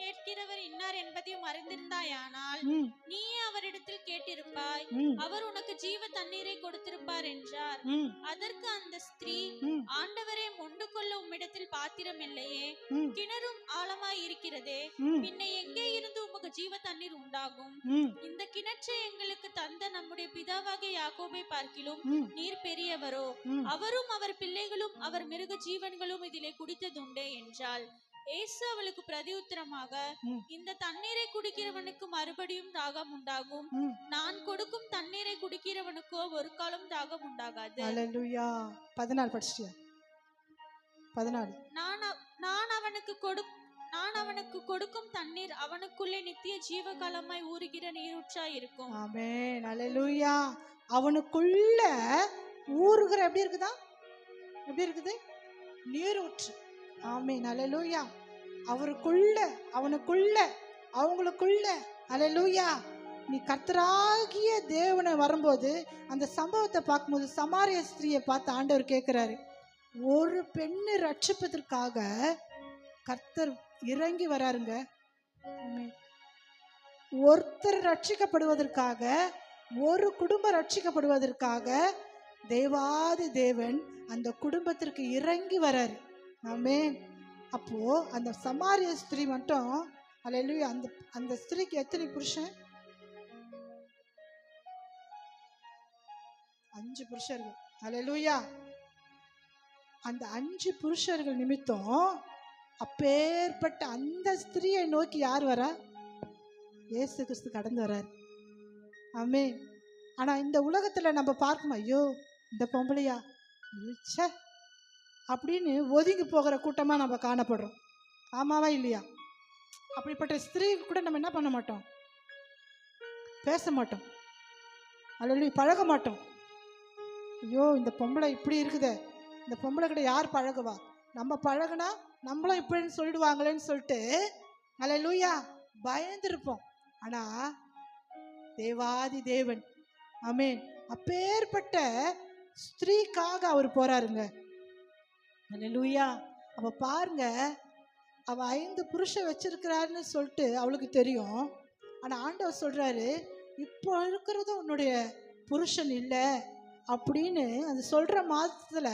கேட்கிறவர் இன்னார் என்பதை இருப்பதையும் அறிந்திருந்தாயானால் ம், நீயே அவரிடத்தில் கேட்டிருப்பாய், ம், அவர் உனக்கு ஜீவ தண்ணீரை கொடுத்திருப்பார் என்றார். ம், அதற்கு அந்த ஸ்திரீ, ம், ஆண்டவரே, மொண்டு கொள்ள உம்மிடத்தில் பாத்திரம் இல்லையே, ம், கிணறும் ஆழமாய் இருக்கிறதே, ம், பின்ன எங்கே இருந்து உமக்கு ஜீவ தண்ணீர் உண்டாகும்? ம், இந்த கிணற்றை எங்களுக்கு தந்த நம்முடைய பிதாவாகிய யாக்கோபை பார்க்கிலும் ம், நீர் பெரியவரோ, ம். அவரும் அவர் பிள்ளைகளும் அவர் மிருக ஜீவன்களும் இதிலே குடித்ததுண்டே என்றாள். இயேசு அவளுக்கு பிரதியுத்தரமாக, ம். இந்த தண்ணீரை குடிக்கிறவனுக்கு மறுபடியும் தாகம் உண்டாகும். ம். நான் கொடுக்கும் தண்ணீரை குடிக்கிறவனுக்கோ ஒரு காலம் தாகம் உண்டாகாது. அல்லேலூயா. 14 படிச்சிட்டியா? 14. நான் அவனுக்கு கொடுக்கும் தண்ணீர் அவனுக்குள்ளே நித்திய ஜீவகாலமாய் ஊறுகிற நீரூற்றாய் இருக்கும். ஆமென். அல்லேலூயா. அவனுக்குள்ள ஊறுகிற எப்படி இருக்குதா? எப்படி இருக்குது? நீரூற்று. ஆமென். அல்லேலூயா. அவருக்குள்ள, அவனுக்குள்ள, அவங்களுக்குள்ள. அல்லேலூயா. நீ கர்த்தராகிய தேவனை வரும்போது அந்த சம்பவத்தை பார்க்கும்போது சமாரிய ஸ்திரியை பார்த்து ஆண்டவர் கேட்கிறாரு, ஒரு பெண்ணு ரட்சிப்பதற்காக கர்த்தர் இறங்கி வராருங்க. ஆமென். ஒருத்தர் ரட்சிக்கப்படுவதற்காக, ஒரு குடும்பம் ரட்சிக்கப்படுவதற்காக தேவாதி தேவன் அந்த குடும்பத்திற்கு இறங்கி வராரு. ஆமென். அப்போ அந்த சமாரிய ஸ்திரீ மட்டும், அல்லேலூயா, அந்த அந்த ஸ்திரீக்கு எத்தனை புருஷன்? 5 புருஷர்கள். அல்லேலூயா. அந்த 5 புருஷர்கள் நிமித்தம் அப்பேற்பட்ட அந்த ஸ்திரீயை நோக்கி யார் வரா? இயேசு கிறிஸ்து கடந்து வரார். ஆமென். ஆனா இந்த உலகத்துல நம்ம பார்க்கணும், ஐயோ இந்த பொம்பளையா, ச்சே அப்படின்னு ஒதுங்கி போகிற கூட்டமா நம்ம காணப்படுறோம். ஆமாவா இல்லையா? அப்படிப்பட்ட ஸ்திரீ கூட நம்ம என்ன பண்ண மாட்டோம்? பேச மாட்டோம். அல்லேலூயா. பழக மாட்டோம். ஐயோ இந்த பொம்பளை இப்படி இருக்குதே, இந்த பொம்பளை கிட்ட யார் பழகுவா? நம்ம பழகுனா நம்மளும் இப்படின்னு சொல்லிடுவாங்களேன்னு சொல்லிட்டு அல்லேலூயா பயந்துருப்போம். ஆனா தேவாதி தேவன், ஆமென், அப்பேற்பட்ட ஸ்திரீக்காக அவர் போறாருங்க. அல்லேலூயா. அவ பாருங்க, அவ 5 புருஷன் வச்சிருக்கிறாருன்னு சொல்லிட்டு அவளுக்கு தெரியும். ஆனா ஆண்டவர் சொல்றாரு, இப்போ இருக்கிறது உன்னுடைய புருஷன் இல்லை அப்படின்னு அந்த சொல்ற மாதத்துல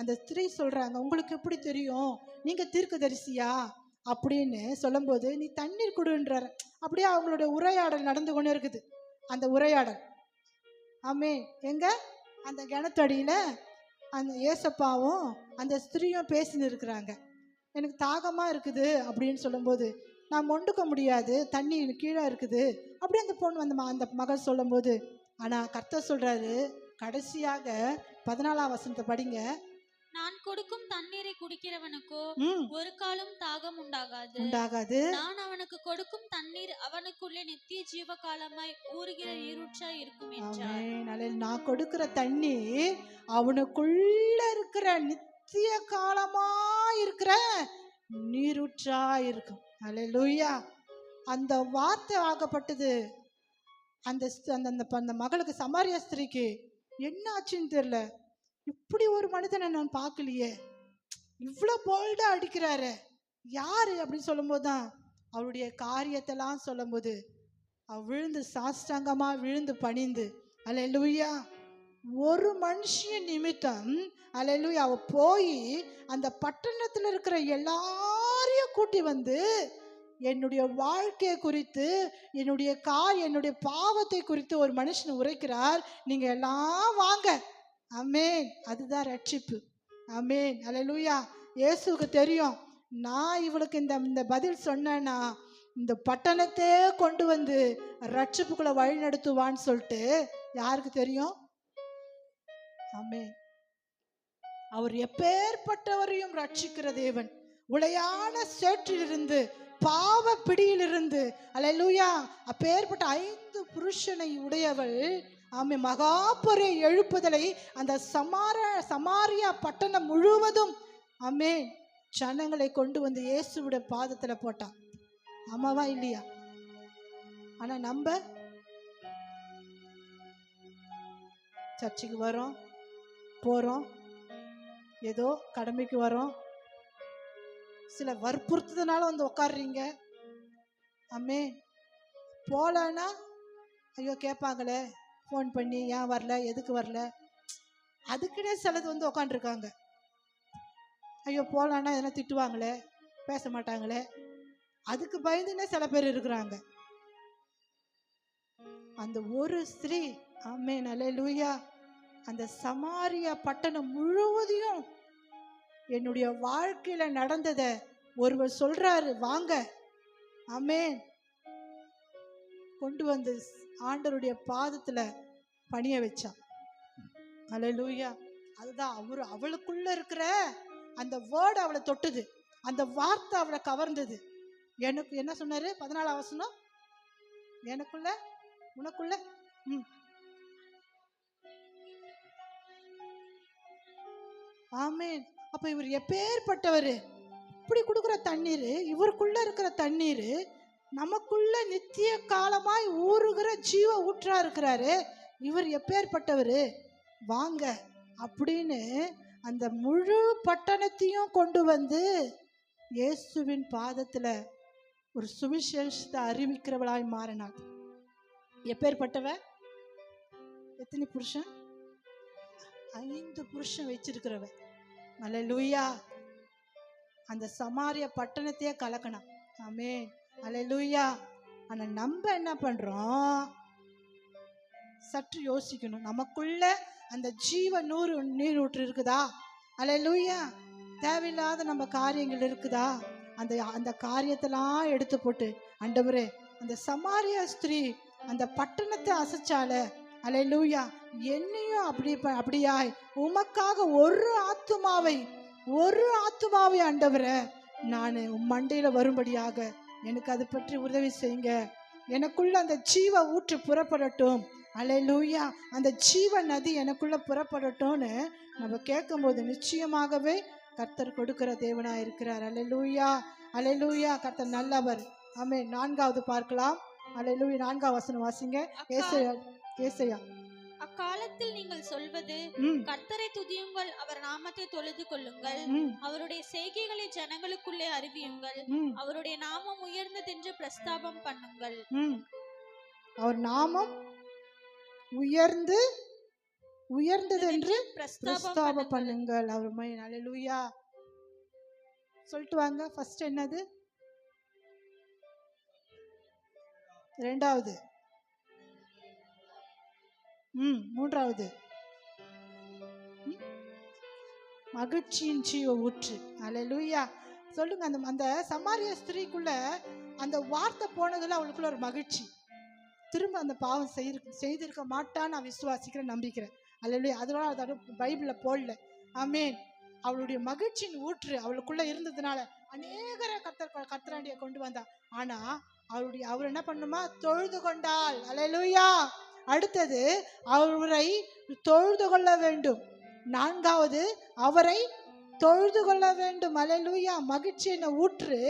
அந்த ஸ்திரீ சொல்றாங்க, உங்களுக்கு எப்படி தெரியும், நீங்க தீர்க்கதரிசியா அப்படின்னு சொல்லும்போது, நீ தண்ணீர் குடுன்றார். அப்படியே அவங்களுடைய உரையாடல் நடந்து கொண்டு இருக்குது. அந்த உரையாடல், ஆமே, எங்க அந்த கிணத்தடியில அந்த ஏசப்பாவும் அந்த ஸ்திரீயும் பேசின்னு இருக்கிறாங்க. எனக்கு தாகமா இருக்குது அப்படின்னு சொல்லும்போது, நான் மொண்டுக்க முடியாது, தண்ணி கீழே இருக்குது அப்படி அந்த பொண்ணு அந்த மகள் சொல்லும்போது, ஆனா கர்த்தர் சொல்றாரு, கடைசியாக 14ஆம் வசனத்தை படிங்க. நான் கொடுக்கும் தண்ணீரை குடிக்கிறவனுக்கோ ஒரு காலம் தாகம் உண்டாகாது. நான் அவனுக்கு கொடுக்கும் தண்ணீர் அவனுக்குள்ளே நித்திய ஜீவகாலமாய் ஊறுகிற நீரூற்றாய் இருக்கும் என்றார். நான் கொடுக்கிற தண்ணி அவனுக்குள்ள இருக்கிற நித்திய காலமா இருக்கிற நீரூற்றா இருக்கும். அல்லேலூயா. அந்த வார்த்தை ஆகப்பட்டது அந்த மகளுக்கு, சமாரிய ஸ்திரீக்கு என்ன ஆச்சுன்னு தெரியல. இப்படி ஒரு மனிதனை நான் பார்க்கலையே, இவ்வளோ போல்டா அடிக்கிறாரு, யாரு அப்படின்னு சொல்லும்போது தான் அவளுடைய காரியத்தெல்லாம் சொல்லும்போது அவ விழுந்து சாஷ்டாங்கமா விழுந்து பணிந்து, அல்லேலூயா, ஒரு மனுஷன் நிமித்தம், அல்லேலூயா, அவ போய் அந்த பட்டணத்தில் இருக்கிற எல்லாரையும் கூட்டி வந்து என்னுடைய வாழ்க்கையை குறித்து, என்னுடைய பாவத்தை குறித்து ஒரு மனுஷன் உரைக்கிறார், நீங்க எல்லாம் வாங்க. ஆமென். அதுதான் ரட்சிப்பு. ஆமென். அல்லேலூயா. இயேசுவுக்கு தெரியும், நான் இவளுக்கு இந்த பதில் சொன்னேன்னா இந்த பட்டணத்தை கொண்டு வந்து ரட்சிப்புக்குள்ள வழி நடத்துவான்னு சொல்லிட்டு யாருக்கு தெரியும்? ஆமென். அவர் எப்பேற்பட்டவரையும் ரட்சிக்கிற தேவன். உளையான சேற்றிலிருந்து, பாவ பிடியிலிருந்து, அல்லேலூயா, அப்பேற்பட்ட 5 புருஷனை உடையவள், ஆமென், மகாபெரிய எழுப்புதலை அந்த சமாரியா பட்டணம் முழுவதும், ஆமென், ஜனங்களை கொண்டு வந்து இயேசுவோட பாதத்துல போட்டான். ஆமாவா இல்லையா? ஆனா நம்ம சர்ச்சுக்கு வரோம், போறோம், ஏதோ கடமைக்கு வரோம், சில வற்புறுத்துறதுனால வந்து உட்காடுறீங்க. ஆமென். போகலன்னா ஐயோ கேட்பாங்களே ஃபோன் பண்ணி, ஏன் வரல, எதுக்கு வரல, அதுக்குன்னே சிலது வந்து உக்காண்டிருக்காங்க. ஐயோ போகலான்னா எதனா திட்டுவாங்களே, பேச மாட்டாங்களே, அதுக்கு பயந்துன்னே சில பேர் இருக்கிறாங்க. அந்த ஒரு ஸ்திரீ, ஆமென் அல்லேலூயா, அந்த சமாரியா பட்டணம் முழுவதையும் என்னுடைய வாழ்க்கையில நடந்தத ஒருவர் சொல்றாரு, வாங்க, ஆமென், கொண்டு வந்து ஆண்டவருடைய பாதத்துல பணிய வச்சான். அல்லேலூயா. அதுதான் அவளுக்குள்ள இருக்கிற அந்த வேர்டு அவளை தொட்டுது, அந்த வார்த்தை அவளை கவர்ந்தது. எனக்கு என்ன சொன்னாரு 14 வசனம், எனக்குள்ள உனக்குள்ள ஆமென். அப்ப இவர் எப்பேற்பட்டவர், இப்படி கொடுக்குற தண்ணீர், இவருக்குள்ள இருக்கிற தண்ணீர் நமக்குள்ள நித்திய காலமாய் ஊறுகிற ஜீவ ஊற்றா இருக்கிறாரு. இவர் எப்பேற்பட்டவர், வாங்க அப்படின்னு அந்த முழு பட்டணத்தையும் கொண்டு வந்து இயேசுவின் பாதத்துல ஒரு சுவிசேஷத்தை அறிவிக்கிறவளாய் மாறினாள். எப்பேற்பட்டவ, எத்தனை புருஷன், 5 புருஷன் வச்சிருக்கிறவ. அல்லேலூயா. அந்த சமாரிய பட்டணத்தையே கலக்கணும். ஆமென் அல்லேலூயா. ஆனா நம்ம என்ன பண்றோம், சற்று யோசிக்கணும். நமக்குள்ள அந்த ஜீவ நீரூற்று இருக்குதா? அல்லேலூயா. தேவையில்லாத நம்ம காரியங்கள் இருக்குதா? அந்த காரியத்தெல்லாம் எடுத்து போட்டு, ஆண்டவரே, அந்த சமாரியா ஸ்திரீ அந்த பட்டணத்தை அசைச்சால, அல்லேலூயா, என்னையும் அப்படியாய் உமக்காக ஒரு ஆத்துமாவை ஆண்டவரே நான் மண்டையில வரும்படியாக எனக்கு அது பற்றி உதவி செய்யுங்க. எனக்குள்ள அந்த ஜீவ ஊற்று புறப்படட்டும். அல்லேலூயா. அந்த ஜீவ நதி எனக்குள்ள புறப்படட்டும்னு நம்ம கேட்கும்போது நிச்சயமாகவே கர்த்தர் கொடுக்கிற தேவனாய் இருக்கிறார். அல்லேலூயா அல்லேலூயா. கர்த்தர் நல்லவர். ஆமென். 4வது பார்க்கலாம். அல்லேலூயா. 4வது வசனம் வாசிங்க. ஏசாயா. அக்காலத்தில் நீங்கள் சொல்வது, கர்த்தரை துதியுங்கள், அவர் நாமத்தை தொழுது கொள்ளுங்கள், அவருடைய செய்கைகளை ஜனங்களுக்குள்ளே அறிவியுங்கள், அவருடைய நாமம் உயர்ந்ததென்று பிரஸ்தாபம் பண்ணுங்கள். அவர் நாமம் உயர்ந்ததென்று பிரஸ்தாபம் பண்ணுங்கள். அவர் அல்லேலூயா. சொல்லிட்டு வாங்க. ஃபர்ஸ்ட் என்னது? 2வது, 3வது மகிழ்ச்சியின் ஜீவ ஊற்று. அல்லேலூயா. சொல்லுங்க. அந்த சமாரிய ஸ்திரீக்குள்ள அந்த வார்த்தை போனதுல அவளுக்குள்ள ஒரு மகிழ்ச்சி. திரும்ப அந்த பாவம் செய்திருக்க மாட்டான்னு நான் விசுவாசிக்கிறேன், நம்பிக்கிறேன். அல்லேலூயா. அதனால அதோட பைபிள்ல போடல. ஆமென். அவளுடைய மகிழ்ச்சியின் ஊற்று அவளுக்குள்ள இருந்ததுனால அநேகரை கர்த்தராண்டிய கொண்டு வந்தா. ஆனா அவர் என்ன பண்ணுமா? தொழுது கொண்டாள். அல்லேலூயா. அடுத்தது அவரை தொழுது கொள்ள வேண்டும். 4வது அவரை தொழுது கொள்ள வேண்டும். அல்லேலூயா. மகிழ்ச்சியின் ஊற்று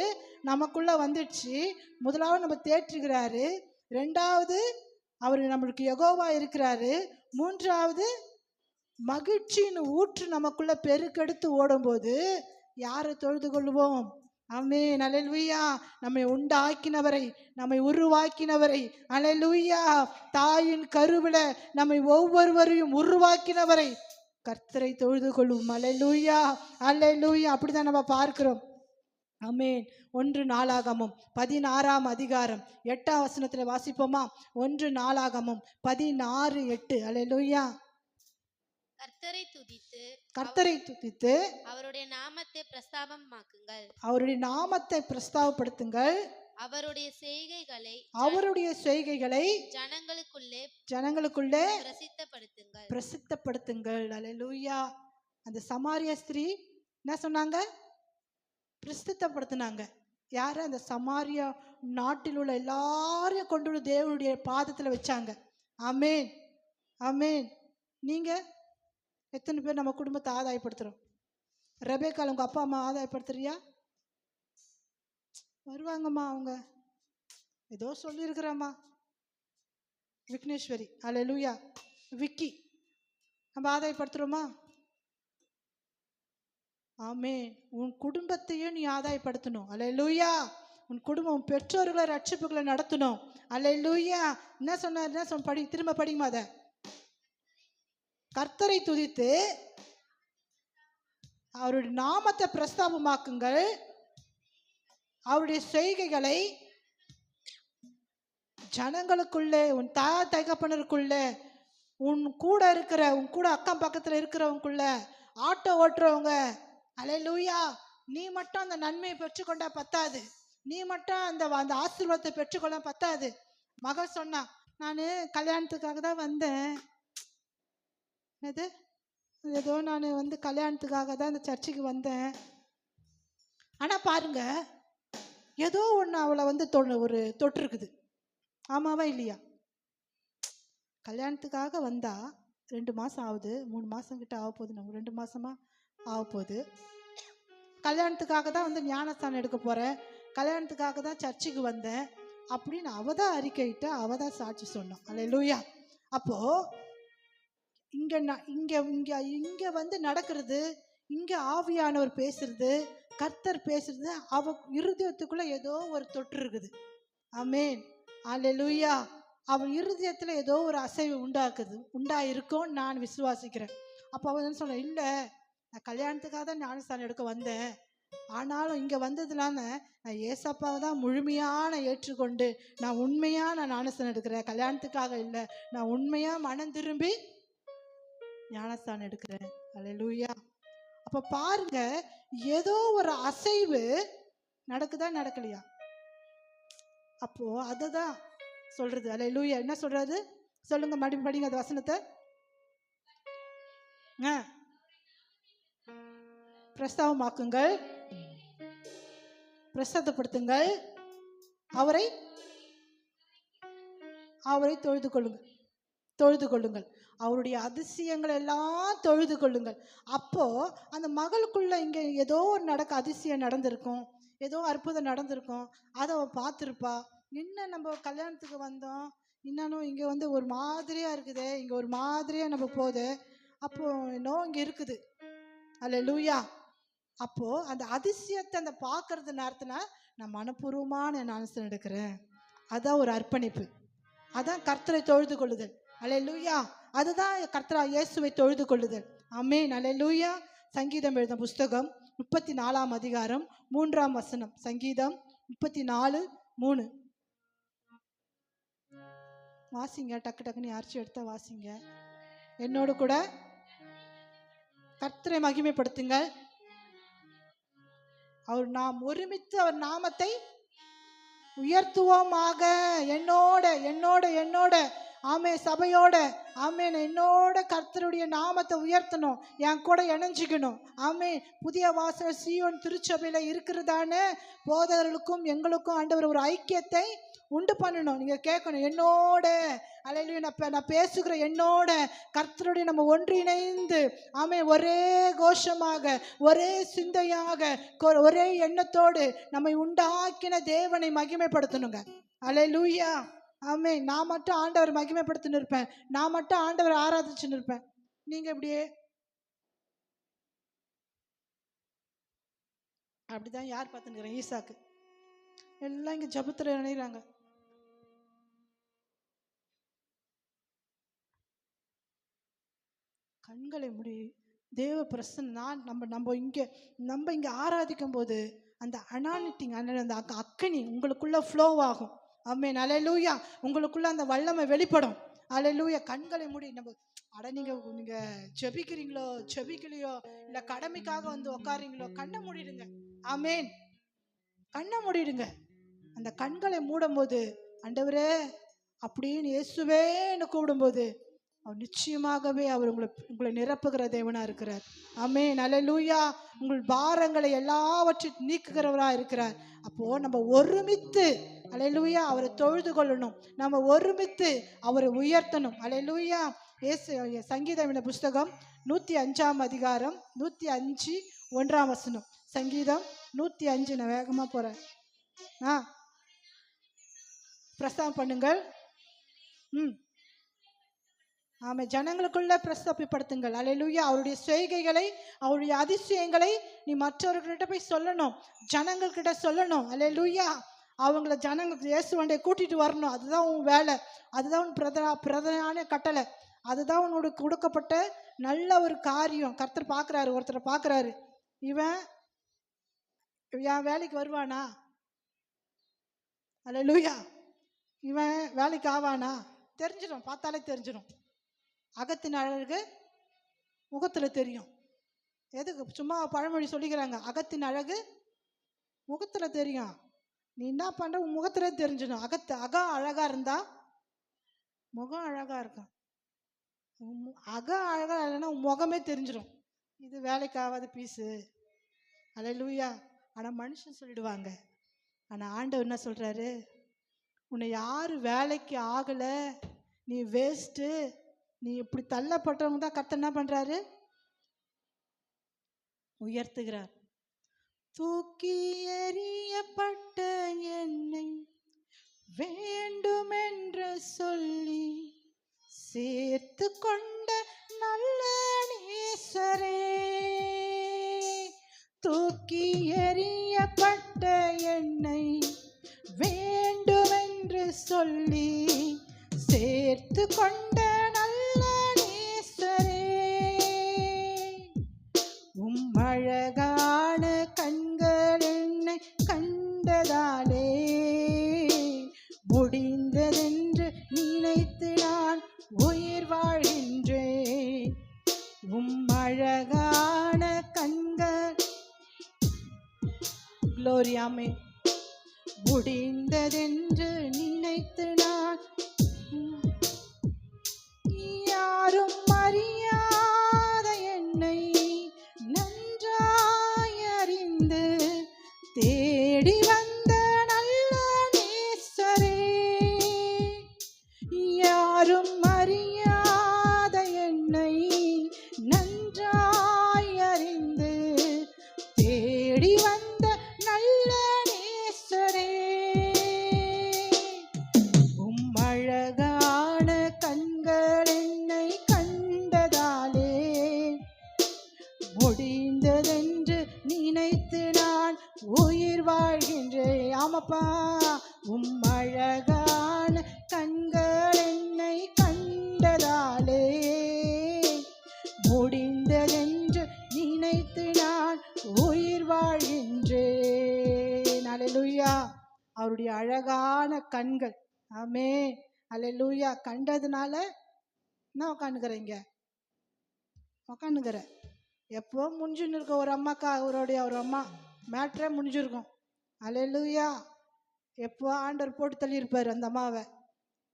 நமக்குள்ள வந்துடுச்சு. முதலாவது நம்ம தேற்றுகிறாரு. 2வது அவர் நம்மளுக்கு யெகோவா இருக்கிறாரு. 3வது மகிழ்ச்சியின் ஊற்று நமக்குள்ள பெருக்கெடுத்து ஓடும்போது யாரை தொழுது கொள்வோம்? ஆமென் அல்லேலூயா. நம்மை உண்டாக்கினவரை, நம்மை உருவாக்கினவரை, அல்லேலூயா, தாயின் கருவில நம்மை ஒவ்வொருவரையும் உருவாக்கினவரை, கர்த்தரை தொழுது கொள்வோம். அல்லேலூயா அல்லேலூயா. அப்படிதான் நம்ம பார்க்கிறோம். ஆமென். 1 நாளாகமம் 16ஆம் அதிகாரம் 8ஆம் வசனத்துல வாசிப்போமா? 1 நாளாகமம் 16:8. அல்லேலூயா. கர்த்தரை துதித்து அவருடைய நாமத்தை பிரஸ்தாபமாக்குங்கள். அவருடைய நாமத்தை பிரஸ்தாபப்படுத்துங்கள். அவருடைய செய்கைகளை ஜனங்களுக்குள்ளே பிரசித்தப்படுத்துங்கள். அல்லேலூயா. அந்த சமாரிய ஸ்திரீ என்ன சொன்னாங்க? பிரசித்தப்படுத்தினாங்க. யாரு? அந்த சமாரியா நாட்டில் உள்ள எல்லாரையும் கொண்டு வந்து தேவனுடைய பாதத்துல வச்சாங்க. ஆமென் ஆமென். நீங்க எத்தனை பேர் நம்ம குடும்பத்தை ஆதாயப்படுத்துறோம்? ரெபேக்கால் உங்க அப்பா அம்மா ஆதாயப்படுத்துறியா? வருவாங்கம்மா, அவங்க ஏதோ சொல்லியிருக்கிறம்மா. விக்னேஸ்வரி, அல்லேலூயா, விக்கி, நம்ம ஆதாயப்படுத்துறோமா? ஆமென். உன் குடும்பத்தையும் நீ ஆதாயப்படுத்தணும். அல்லேலூயா. உன் குடும்பம் பெற்றோர்களை ரட்சிப்புகளை நடத்தணும். அல்லேலூயா. என்ன சொன்னார்? என்ன சொன்ன? படி, திரும்ப படிக்குமா அதை. கர்த்தரை துதித்து அவருடைய நாமத்தை பிரஸ்தாபமாக்குங்கள், அவருடைய செய்கைகளை ஜனங்களுக்குள்ளே, உன் தாய் தகப்பனருக்குள்ளே, உன் கூட இருக்கிற, உன் கூட அக்கம் பக்கத்தில் இருக்கிறவங்களுக்குள்ள, ஆட்டோ ஓட்டுறவங்க, அல்லேலூயா. நீ மட்டும் அந்த நன்மையை பெற்றுக்கொண்டா பத்தாது, நீ மட்டும் அந்த ஆசீர்வாதத்தை பெற்றுக்கொள்ள பத்தாது. மகள் சொன்னா, நான் கல்யாணத்துக்காக தான் வந்தேன். ஏதோ நான் கல்யாணத்துக்காக தான் இந்த சர்ச்சுக்கு வந்தேன். ஆனால் பாருங்க, ஏதோ ஒன்று அவளை ஒரு தொட்டிருக்குது. ஆமாவா இல்லையா? கல்யாணத்துக்காக வந்தா 2 மாதம் ஆகுது, 3 மாதம் கிட்ட ஆக போகுது, நம்ம 2 மாதமா ஆக போகுது. கல்யாணத்துக்காக தான் ஞானஸ்தானம் எடுக்க போகிறேன், கல்யாணத்துக்காக தான் சர்ச்சுக்கு வந்தேன் அப்படின்னு அவ தான் அறிக்கையிட்ட, அவ தான் சாட்சி சொன்னான். அல்லேலூயா. அப்போது இங்கே நடக்கிறது, இங்கே ஆவியானவர் பேசுறது, கர்த்தர் பேசுறது, அவ இருதயத்துக்குள்ள ஏதோ ஒரு தொற்று இருக்குது. ஆமேன். அல்லேலூயா. அவள் இருதயத்தில் ஏதோ ஒரு அசைவு உண்டாயிருக்கும் நான் விசுவாசிக்கிறேன். அப்போ அவன் சொன்ன, இல்லை நான் கல்யாணத்துக்காக தான் ஞானஸ்தானம் எடுக்க வந்தேன், ஆனாலும் இங்கே வந்ததுனால நான் ஏசப்பாவை தான் முழுமையான ஏற்றுக்கொண்டு நான் உண்மையாக ஞானஸ்தானம் எடுக்கிறேன், கல்யாணத்துக்காக இல்லை, நான் உண்மையாக மனம் திரும்பி ஞானஸ்தானம் எடுக்கிறேன். அல்லேலூயா. அப்போ பாருங்க, ஏதோ ஒரு அசைவு நடக்குதா நடக்கலையா? அப்போ அதை தான் சொல்றது. அல்லேலூயா. என்ன சொல்றது சொல்லுங்க, மறுபடியும் படிங்க அந்த வசனத்தை. பிரஸ்தாபமாக்குங்கள், பிரஸ்தாபப்படுத்துங்கள், அவரை தொழுது கொள்ளுங்கள், அவருடைய அதிசயங்கள் எல்லாம் தொழுது கொள்ளுங்கள். அப்போ அந்த மகளுக்குள்ள இங்க ஏதோ ஒரு அதிசயம் நடந்திருக்கும், ஏதோ அற்புதம் நடந்திருக்கும், அதை அவ பார்த்துருப்பா. இன்னும் நம்ம கல்யாணத்துக்கு வந்தோம், இன்னும் இங்கே ஒரு மாதிரியா இருக்குது, இங்கே ஒரு மாதிரியா நம்ம போகுது, அப்போ இன்னும் இங்கே இருக்குது. அல்லேலூயா. அப்போ அந்த அதிசயத்தை அந்த பார்க்கறது நேரத்தில் நான் மனப்பூர்வமான ஞானஸ்தானம் எடுக்கிறேன். அதான் ஒரு அர்ப்பணிப்பு, அதான் கர்த்தரை தொழுது கொள்ளுதல். அல்லேலூயா. அதுதான் கர்த்தரா இயேசுவை தொழுது கொள்ளுதல். ஆமென். அல்லேலூயா. சங்கீதம் எழுதின புஸ்தகம் 34ஆம் அதிகாரம் 3ஆம் வசனம். சங்கீதம் 34:3 வாசிங்க. டக்கு டக்குன்னு யாராச்சும் எடுத்தா வாசிங்க. என்னோடு கூட கர்த்தரை மகிமைப்படுத்துங்கள், அவர் நாம் ஒருமித்து அவர் நாமத்தை உயர்த்துவோமாக. என்னோட ஆமே சபையோட, ஆமே என்னோட கர்த்தருடைய நாமத்தை உயர்த்தணும், என் கூட இணைஞ்சிக்கணும். ஆமே புதிய வாசல் சீயோன் திருச்சபையில இருக்கிறதான போதகர்களுக்கும் எங்களுக்கும் ஆண்டவர் ஒரு ஐக்கியத்தை உண்டு பண்ணணும். நீங்க கேட்கணும், என்னோட அல்லேலூயா நான் பேசுகிற என்னோட கர்த்தருடைய நம்ம ஒன்றிணைந்து, ஆமே ஒரே கோஷமாக, ஒரே சிந்தையாக, ஒரே எண்ணத்தோடு நம்மை உண்டாக்கின தேவனை மகிமைப்படுத்தணுங்க. அல்லேலூயா. ஆமே. நான் மட்டும் ஆண்டவர் மகிமைப்படுத்தின்னு இருப்பேன், நான் மட்டும் ஆண்டவர் ஆராதிச்சுன்னு இருப்பேன். நீங்க இப்படியே அப்படிதான் யார் பார்த்துன்னு ஈசாக்கு எல்லாம் இங்க ஜபத்துல நினைக்கிறாங்க. கண்களை முடி, தேவ பிரசன்ன நம்ம இங்க ஆராதிக்கும் போது அந்த அனானிட்டிங், அந்த அக்கனி உங்களுக்குள்ள ஃப்ளோ ஆகும். ஆமென். அல்லேலூயா. உங்களுக்குள்ள அந்த வல்லமை வெளிப்படும். அல்லேலூயா. கண்களை மூடி நம்ம நீங்க செபிக்கலையோ இல்ல கடமைக்காக உட்காரீங்களோ, கண்ணை மூடிடுங்க. ஆமென். கண்ணை மூடிடுங்க. அந்த கண்களை மூடும் போது, ஆண்டவரே அப்படின்னு இயேசுவேன்னு கூப்பிடும்போது அவர் நிச்சயமாகவே அவர் உங்களை நிரப்புகிற தேவனா இருக்கிறார். ஆமென். அல்லேலூயா. உங்கள் பாரங்களை எல்லாவற்றையும் நீக்குகிறவரா இருக்கிறார். அப்போ நம்ம ஒருமித்து அல்லேலூயா அவரை தொழுது கொள்ளணும், நம்ம ஒருமித்து அவரை உயர்த்தணும். அல்லேலூயா. சங்கீதம் புஸ்தகம் 105ஆம் அதிகாரம் 105:1 வசனம். சங்கீதம் 105. நான் வேகமா போறேன். பிரஸ்தாபம் பண்ணுங்கள். ஆமா, ஜனங்களுக்குள்ள பிரஸ்தாபப்படுத்துங்கள். அல்லேலூயா. அவருடைய செய்கைகளை, அவருடைய அதிசயங்களை நீ மற்றவர்கிட்ட போய் சொல்லணும், ஜனங்கள்கிட்ட சொல்லணும். அல்லேலூயா. அவங்கள ஜனங்களுக்கு இயேசுவண்டை கூட்டிட்டு வரணும். அதுதான் உன் வேலை, அதுதான் உன் பிரதான கட்டளை, அதுதான் உன்னோட கொடுக்கப்பட்ட நல்ல ஒரு காரியம். கர்த்தர் பார்க்குறாரு, ஒருத்தரை பார்க்குறாரு, இவன் என் வேலைக்கு வருவானா, அல்லேலூயா, இவன் வேலைக்கு ஆவானா தெரிஞ்சிடும், பார்த்தாலே தெரிஞ்சிடும். அகத்தின் அழகு முகத்தில் தெரியும். எதுக்கு சும்மா பழமொழி சொல்லிக்கிறாங்க, அகத்தின் அழகு முகத்தில் தெரியும். நீ என்ன பண்ணுற உன் முகத்திலே தெரிஞ்சிடும். அகம் அழகாக இருந்தா முகம் அழகாக இருக்கும். அகம் அழகாக இல்லைன்னா உன் முகமே தெரிஞ்சிடும், இது வேலைக்கு ஆகாத பீஸு. அல்லேலூயா. ஆனால் மனுஷன் சொல்லிடுவாங்க. ஆனால் ஆண்டவர் என்ன சொல்கிறாரு, உன்னை யார் வேலைக்கு ஆகலை, நீ வேஸ்ட்டு, நீ இப்படி தள்ளப்பட்டவங்க தான் கர்த்தர் என்ன பண்ணுறாரு, உயர்த்துகிறார். தூக்கி எறியப்பட்ட என்னை வேண்டுமென்று சொல்லி சேர்த்து கொண்ட நல்ல நேசரே, தூக்கி எறியப்பட்ட என்னை வேண்டுமென்று சொல்லி சேர்த்து கொண்ட நல்ல நேசரே, அழகான கண்கள் என்னை கண்டதாலே முடிந்ததென்று நினைத்து நான் உயிர் வாழ்கின்றேன். அழகான கண்கள் குளோரியாமே முடிந்ததென்று நினைத்து நான் யாரும் அறியாத என்னை நன்றாய் அறிந்து தேடி வந்த நல்ல நேசரே, யாரும் அறியாத என்னை நன்றாய் அறிந்து தேடி வந்த நல்ல நேசரே, அழகான கண்கள் என்னை கண்டதாலே முடிந்ததென்று நினைத்து நான் உயிர் வாழ்கின்றேன். ஆமாப்பா, அழகான கண்கள் என்னை கண்டதாலே முடிந்ததென்று நினைத்து நான் உயிர் வாழ்கின்றேன். அல்லேலூயா. அவருடைய அழகான கண்கள். ஆமென். அல்லேலூயா. கண்டதுனால என்ன உட்காந்துக்கிறீங்க, உட்காந்துக்கிற எப்போ முடிஞ்சுன்னு இருக்க ஒரு அம்மாக்கா, ஒரு அம்மா மேட்ரே முடிஞ்சிருக்கும். அல்லேலூயா. எப்போ ஆண்டவர் போட்டு தள்ளியிருப்பார் அந்த அம்மாவை.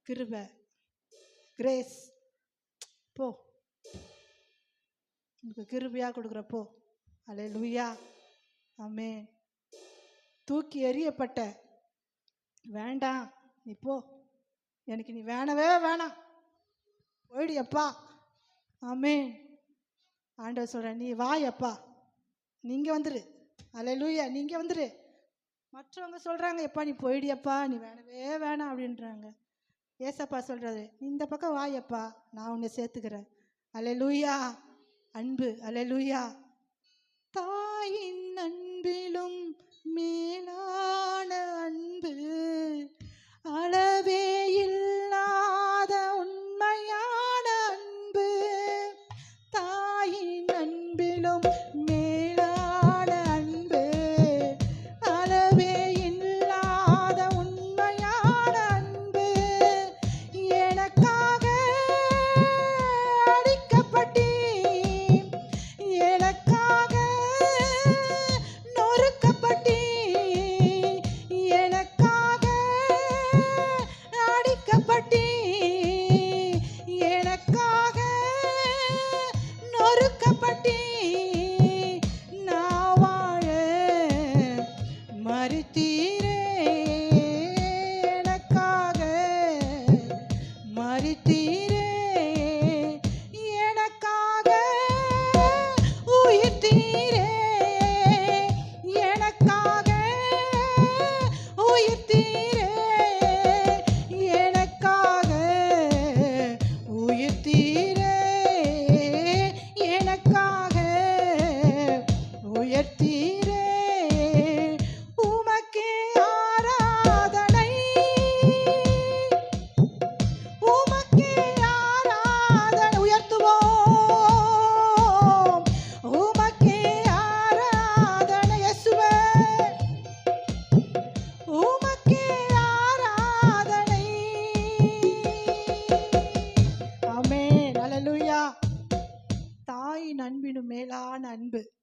கிருபை, கிரேஸ், போ உனக்கு கிருபையாக கொடுக்குறப்போ. அல்லேலூயா. ஆமென். தூக்கி எறியப்பட்ட வேண்டாம் நீ போ, எனக்கு நீ வேணவே வேணாம், போயிடு அப்பா. ஆமென். ஆண்டவர் சொல்கிறேன், நீ வாயப்பா, நீங்கள் வந்துரு. அல்லேலூயா. நீங்கள் வந்துரு. மற்றவங்க சொல்கிறாங்க, எப்பா நீ போயிடியப்பா, நீ வேணவே வேணாம் அப்படின்றாங்க. ஏசப்பா சொல்கிறாரு, நீ இந்த பக்கம் வாயப்பா, நான் உன்னை சேர்த்துக்கிறேன். அல்லேலூயா. அன்பு. அல்லேலூயா. தாயின் அன்பிலும் மேலான அன்பு, அளவே இல்லாத உண்மையான அன்பு, தாயின் அன்பிலும் மேலான அன்பு, அளவே இல்லாத உண்மையான அன்பு, எனக்காக அடிக்கப்பட்டீர், எனக்காக நொறுக்கப்பட்டீர்,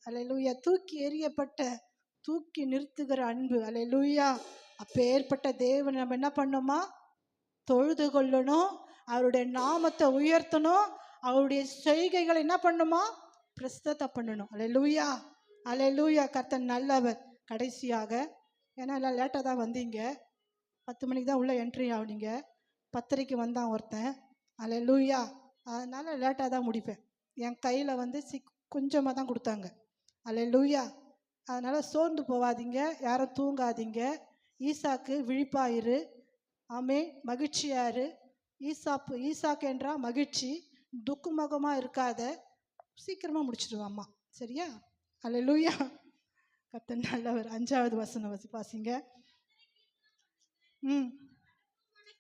அல்லேலூயா. தூக்கி எறியப்பட்ட தூக்கி நிறுத்துகிற அன்பு. அல்லேலூயா. அப்பேற்பட்ட தேவனை நம்ம என்ன பண்ணோமா? தொழுது கொள்ளணும், அவருடைய நாமத்தை உயர்த்தணும், அவருடைய செய்கைகளை என்ன பண்ணணுமா? பிரஸ்தத்தை பண்ணணும். அல்லேலூயா, அல்லேலூயா. கர்த்தர் நல்லவர். கடைசியாக, ஏன்னா எல்லாம் லேட்டாக தான் வந்தீங்க, 10 மணிக்கு தான் உள்ளே என்ட்ரி ஆகுனீங்க, 10:30க்கு வந்தான் ஒருத்தன். அல்லேலூயா. அதனால் லேட்டாக தான் முடிப்பேன். என் கையில் வந்து கொஞ்சமாக தான் கொடுத்தாங்க. அல்லேலூயா. அதனால் சோர்ந்து போகாதீங்க, யாரும் தூங்காதீங்க. ஈசாக்கு விழிப்பாயிரு. ஆமே, மகிழ்ச்சியாரு. ஈசாக்கு என்றா மகிழ்ச்சி, துக்குமுகமாக இருக்காத. சீக்கிரமாக முடிச்சிடுவாம்மா, சரியா? அல்லேலூயா. கர்த்தர் நல்லவர். 5வது வசனம் வாசிங்க.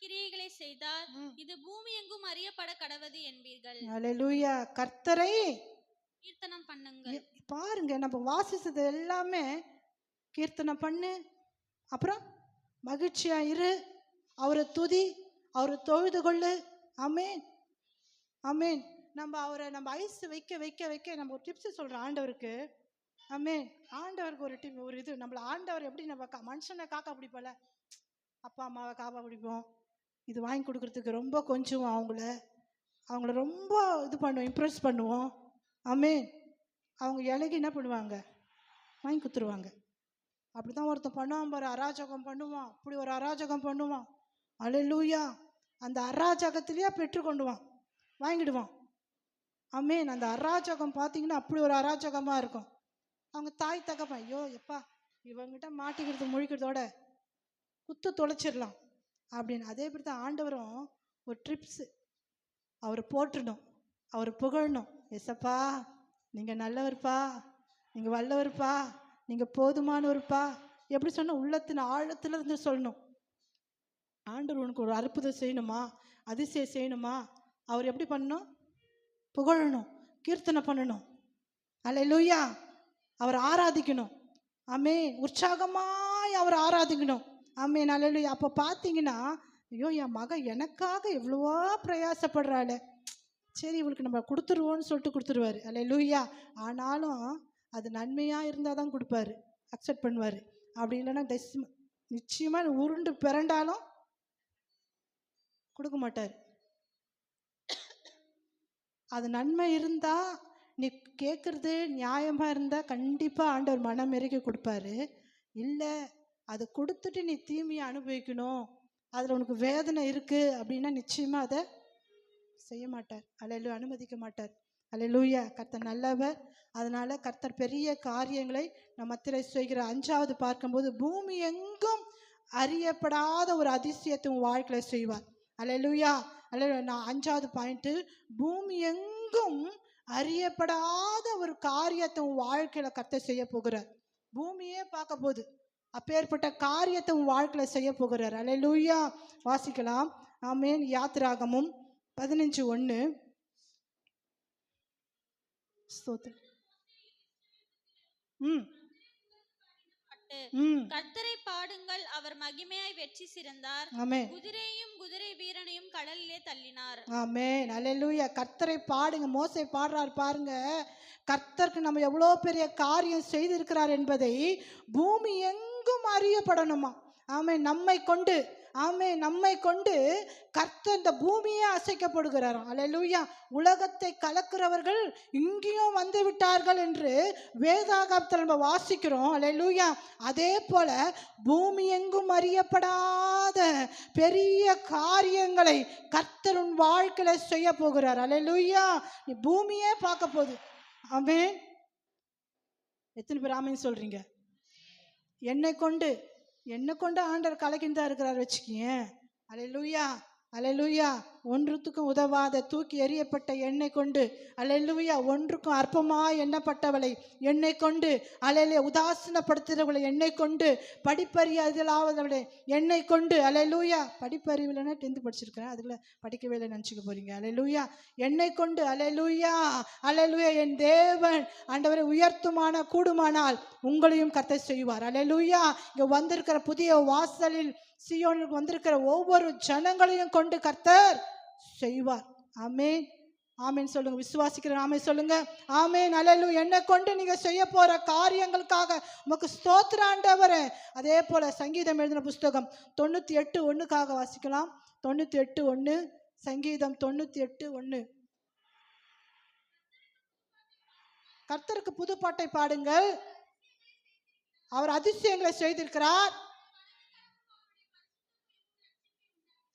கிரியைகளை செய்தார், இது பூமி எங்கும் அறியப்பட கடவது என்பீர்கள். அல்லேலூயா. கர்த்தரை கீர்த்தனம் பண்ணுங்கள். பாருங்க, நம்ம வாசிச்சது எல்லாமே கீர்த்தனம் பண்ணு, அப்புறம் மகிழ்ச்சியா இரு, அவரை துதி, அவரை தொழுது கொள்ளு. ஆமேன், ஆமேன். நம்ம ஐஸ் வைக்க வைக்க வைக்க நம்ம ஒரு டிப்ஸ் சொல்கிறோம் ஆண்டவருக்கு. ஆமேன். ஆண்டவருக்கு ஒரு டிப், ஒரு இது, நம்மளை ஆண்டவர் எப்படி நம்ம மனுஷனை காக்கா பிடிப்போல, அப்பா அம்மாவை காக்கா பிடிப்போம், இது வாங்கி கொடுக்குறதுக்கு ரொம்ப கொஞ்சம் அவங்கள ரொம்ப இது பண்ணுவோம், இம்ப்ரெஸ் பண்ணுவோம். ஆமேன். அவங்க இலகி என்ன பண்ணுவாங்க? வாங்கி கொடுத்துருவாங்க. அப்படி தான் ஒருத்தன் பண்ணுவான் பாரு, அராஜகம் பண்ணுவான், அப்படி ஒரு அராஜகம் பண்ணுவான். அல்லேலூயா. அந்த அராஜகத்திலேயே பெற்றுக்கொண்டுவான், வாங்கிடுவான். ஆமேன். அந்த அராஜகம் பார்த்தீங்கன்னா அப்படி ஒரு அராஜகமாக இருக்கும். அவங்க தாய் தகப்பன், ஐயோ எப்பா இவங்கிட்ட மாட்டிக்கிறது முழிக்கிறதோட குத்து தொலைச்சிடலாம் அப்படின்னு. அதே மாதிரி தான் ஆண்டவரும் ஒரு ட்ரிப்ஸு, அவர் போட்டுடணும், அவர் புகழணும். எசப்பா நீங்கள் நல்லவர்ப்பா, நீங்கள் வல்லவர்ப்பா, நீங்கள் போதுமானவர்ப்பா. எப்படி சொன்னால் உள்ளத்தின் ஆழத்தில் இருந்து சொல்லணும். ஆண்டவர் உனக்கு ஒரு அற்புதம் செய்யணுமா, அதிசயம் செய்யணுமா, அவர் எப்படி பண்ணணும்? புகழணும், கீர்த்தனை பண்ணணும். அல்லேலூயா. அவர் ஆராதிக்கணும். ஆமே, உற்சாகமாய் அவர் ஆராதிக்கணும். ஆமே, அல்லேலூயா. அப்போ பார்த்தீங்கன்னா, ஐயோ என் மகன் எனக்காக எவ்வளவோ பிரயாசப்படுறாள், சரி இவளுக்கு நம்ம கொடுத்துருவோன்னு சொல்லிட்டு கொடுத்துருவாரு. அல்லேலூயா. ஆனாலும் அது நன்மையாக இருந்தால் தான் கொடுப்பாரு, அக்செப்ட் பண்ணுவார். அப்படி இல்லைன்னா நிச்சயமாக உருண்டு பிறண்டாலும் கொடுக்க மாட்டார். அது நன்மை இருந்தால், நீ கேட்குறது நியாயமாக இருந்தால் கண்டிப்பாக ஆண்டவர் மனம் இறக்கி கொடுப்பாரு. இல்லை அதை கொடுத்துட்டு நீ தீமையை அனுபவிக்கணும், அதில் உனக்கு வேதனை இருக்குது அப்படின்னா நிச்சயமாக அதை செய்ய மாட்டார். அல்லேலூயா. அனுமதிக்க மாட்டார். அல்லேலூயா. கர்த்தர் நல்லவர். அதனால கர்த்தர் பெரிய காரியங்களை நம்ம மத்தியில செய்கிற. 5வது பார்க்கும்போது, பூமி எங்கும் அறியப்படாத ஒரு அதிசயத்தை உன் வாழ்க்கையில செய்வார். அல்லேலூயா. அல்லேலூயா. நான் 5வது பாயிண்ட், பூமி எங்கும் அறியப்படாத ஒரு காரியத்தை உன் வாழ்க்கையில கர்த்தர் செய்ய போகிறார். பூமியே பார்க்க போகுது, அப்பேற்பட்ட காரியத்தை உன் வாழ்க்கையில செய்ய போகிறார். அல்லேலூயா. வாசிக்கலாம். ஆமேன். யாத்திராகமும் 15:1. கர்த்தரை பாடுங்கள், அவர் மகிமையாய் வெற்றி சிறந்தார். குதிரையும் குதிரை வீரனையும் கடலிலே தள்ளினார். ஆமென். அல்லேலூயா. கர்த்தரை பாடுங்க. மோசே பாடுறார் பாருங்க, கர்த்தருக்கு நம்ம எவ்வளோ பெரிய காரியம் செய்திருக்கிறார் என்பதை பூமி எங்கும் அறியப்படணுமா. ஆமென். நம்மை கொண்டு கர்த்தர் இந்த பூமியே அசைக்கப்படுகிறாராம். அல்லேலூயா. உலகத்தை கலக்கிறவர்கள் இங்கேயும் வந்து விட்டார்கள் என்று வேதாகமத்தில் நம்ம வாசிக்கிறோம். அல்லேலூயா. அதே போல பூமி எங்கும் அறியப்படாத பெரிய காரியங்களை கர்த்தர் உன் வாழ்க்கையில செய்ய போகிறார். அல்லேலூயா. நீ பூமியே பார்க்க போகுது. ஆமென். எத்தனை பேர் ஆமென் சொல்றீங்க? என்னை கொண்டு ஆண்டவர் கலக்கின்னு தான் இருக்கிறார் வச்சுக்கிங்க. அல்லேலூயா. அல்லேலூயா. ஒன்றுத்துக்கும் உதவாத தூக்கி எறியப்பட்ட என்னை கொண்டு, அல்லேலூயா, ஒன்றுக்கும் அற்பமாய் எண்ணப்பட்டவளை என்னை கொண்டு, அல்லேலூயா, உதாசீனப்படுத்துகிறவளை என்னை கொண்டு, படிப்பறியாதவளை என்னை கொண்டு, அல்லேலூயா. படிப்பறிவில்லைன்னா 10th படிச்சிருக்கிறேன், அதுக்குள்ள படிக்கவே இல்லை நினச்சிக்க போறீங்க. அல்லேலூயா. என்னை கொண்டு, அல்லேலூயா, அல்லேலூயா, என் தேவன் ஆண்டவரை உயர்த்துமான கூடுமானால் உங்களையும் கர்த்தர் செய்வார். அல்லேலூயா. இங்க வந்திருக்கிற புதிய வாசலில் சீயோனுக்கு வந்திருக்கிற ஒவ்வொரு ஜனங்களையும் கொண்டு கர்த்தர் செய்வார். ஆமென். ஆமேன் சொல்லுங்க. விசுவாசிக்கிறேன் ஆமேன் சொல்லுங்க. ஆமேன். அல்லேலூயா. என்னை கொண்டு நீங்க செய்ய போற காரியங்களுக்காக உமக்கு ஸ்தோத்திரம் ஆண்டவரே. அதே போல சங்கீதம் எழுதின புஸ்தகம் 98:1 வாசிக்கலாம். 98:1 சங்கீதம் 98:1. கர்த்தருக்கு புதுப்பாட்டை பாடுங்கள், அவர் அதிசயங்களை செய்திருக்கிறார்,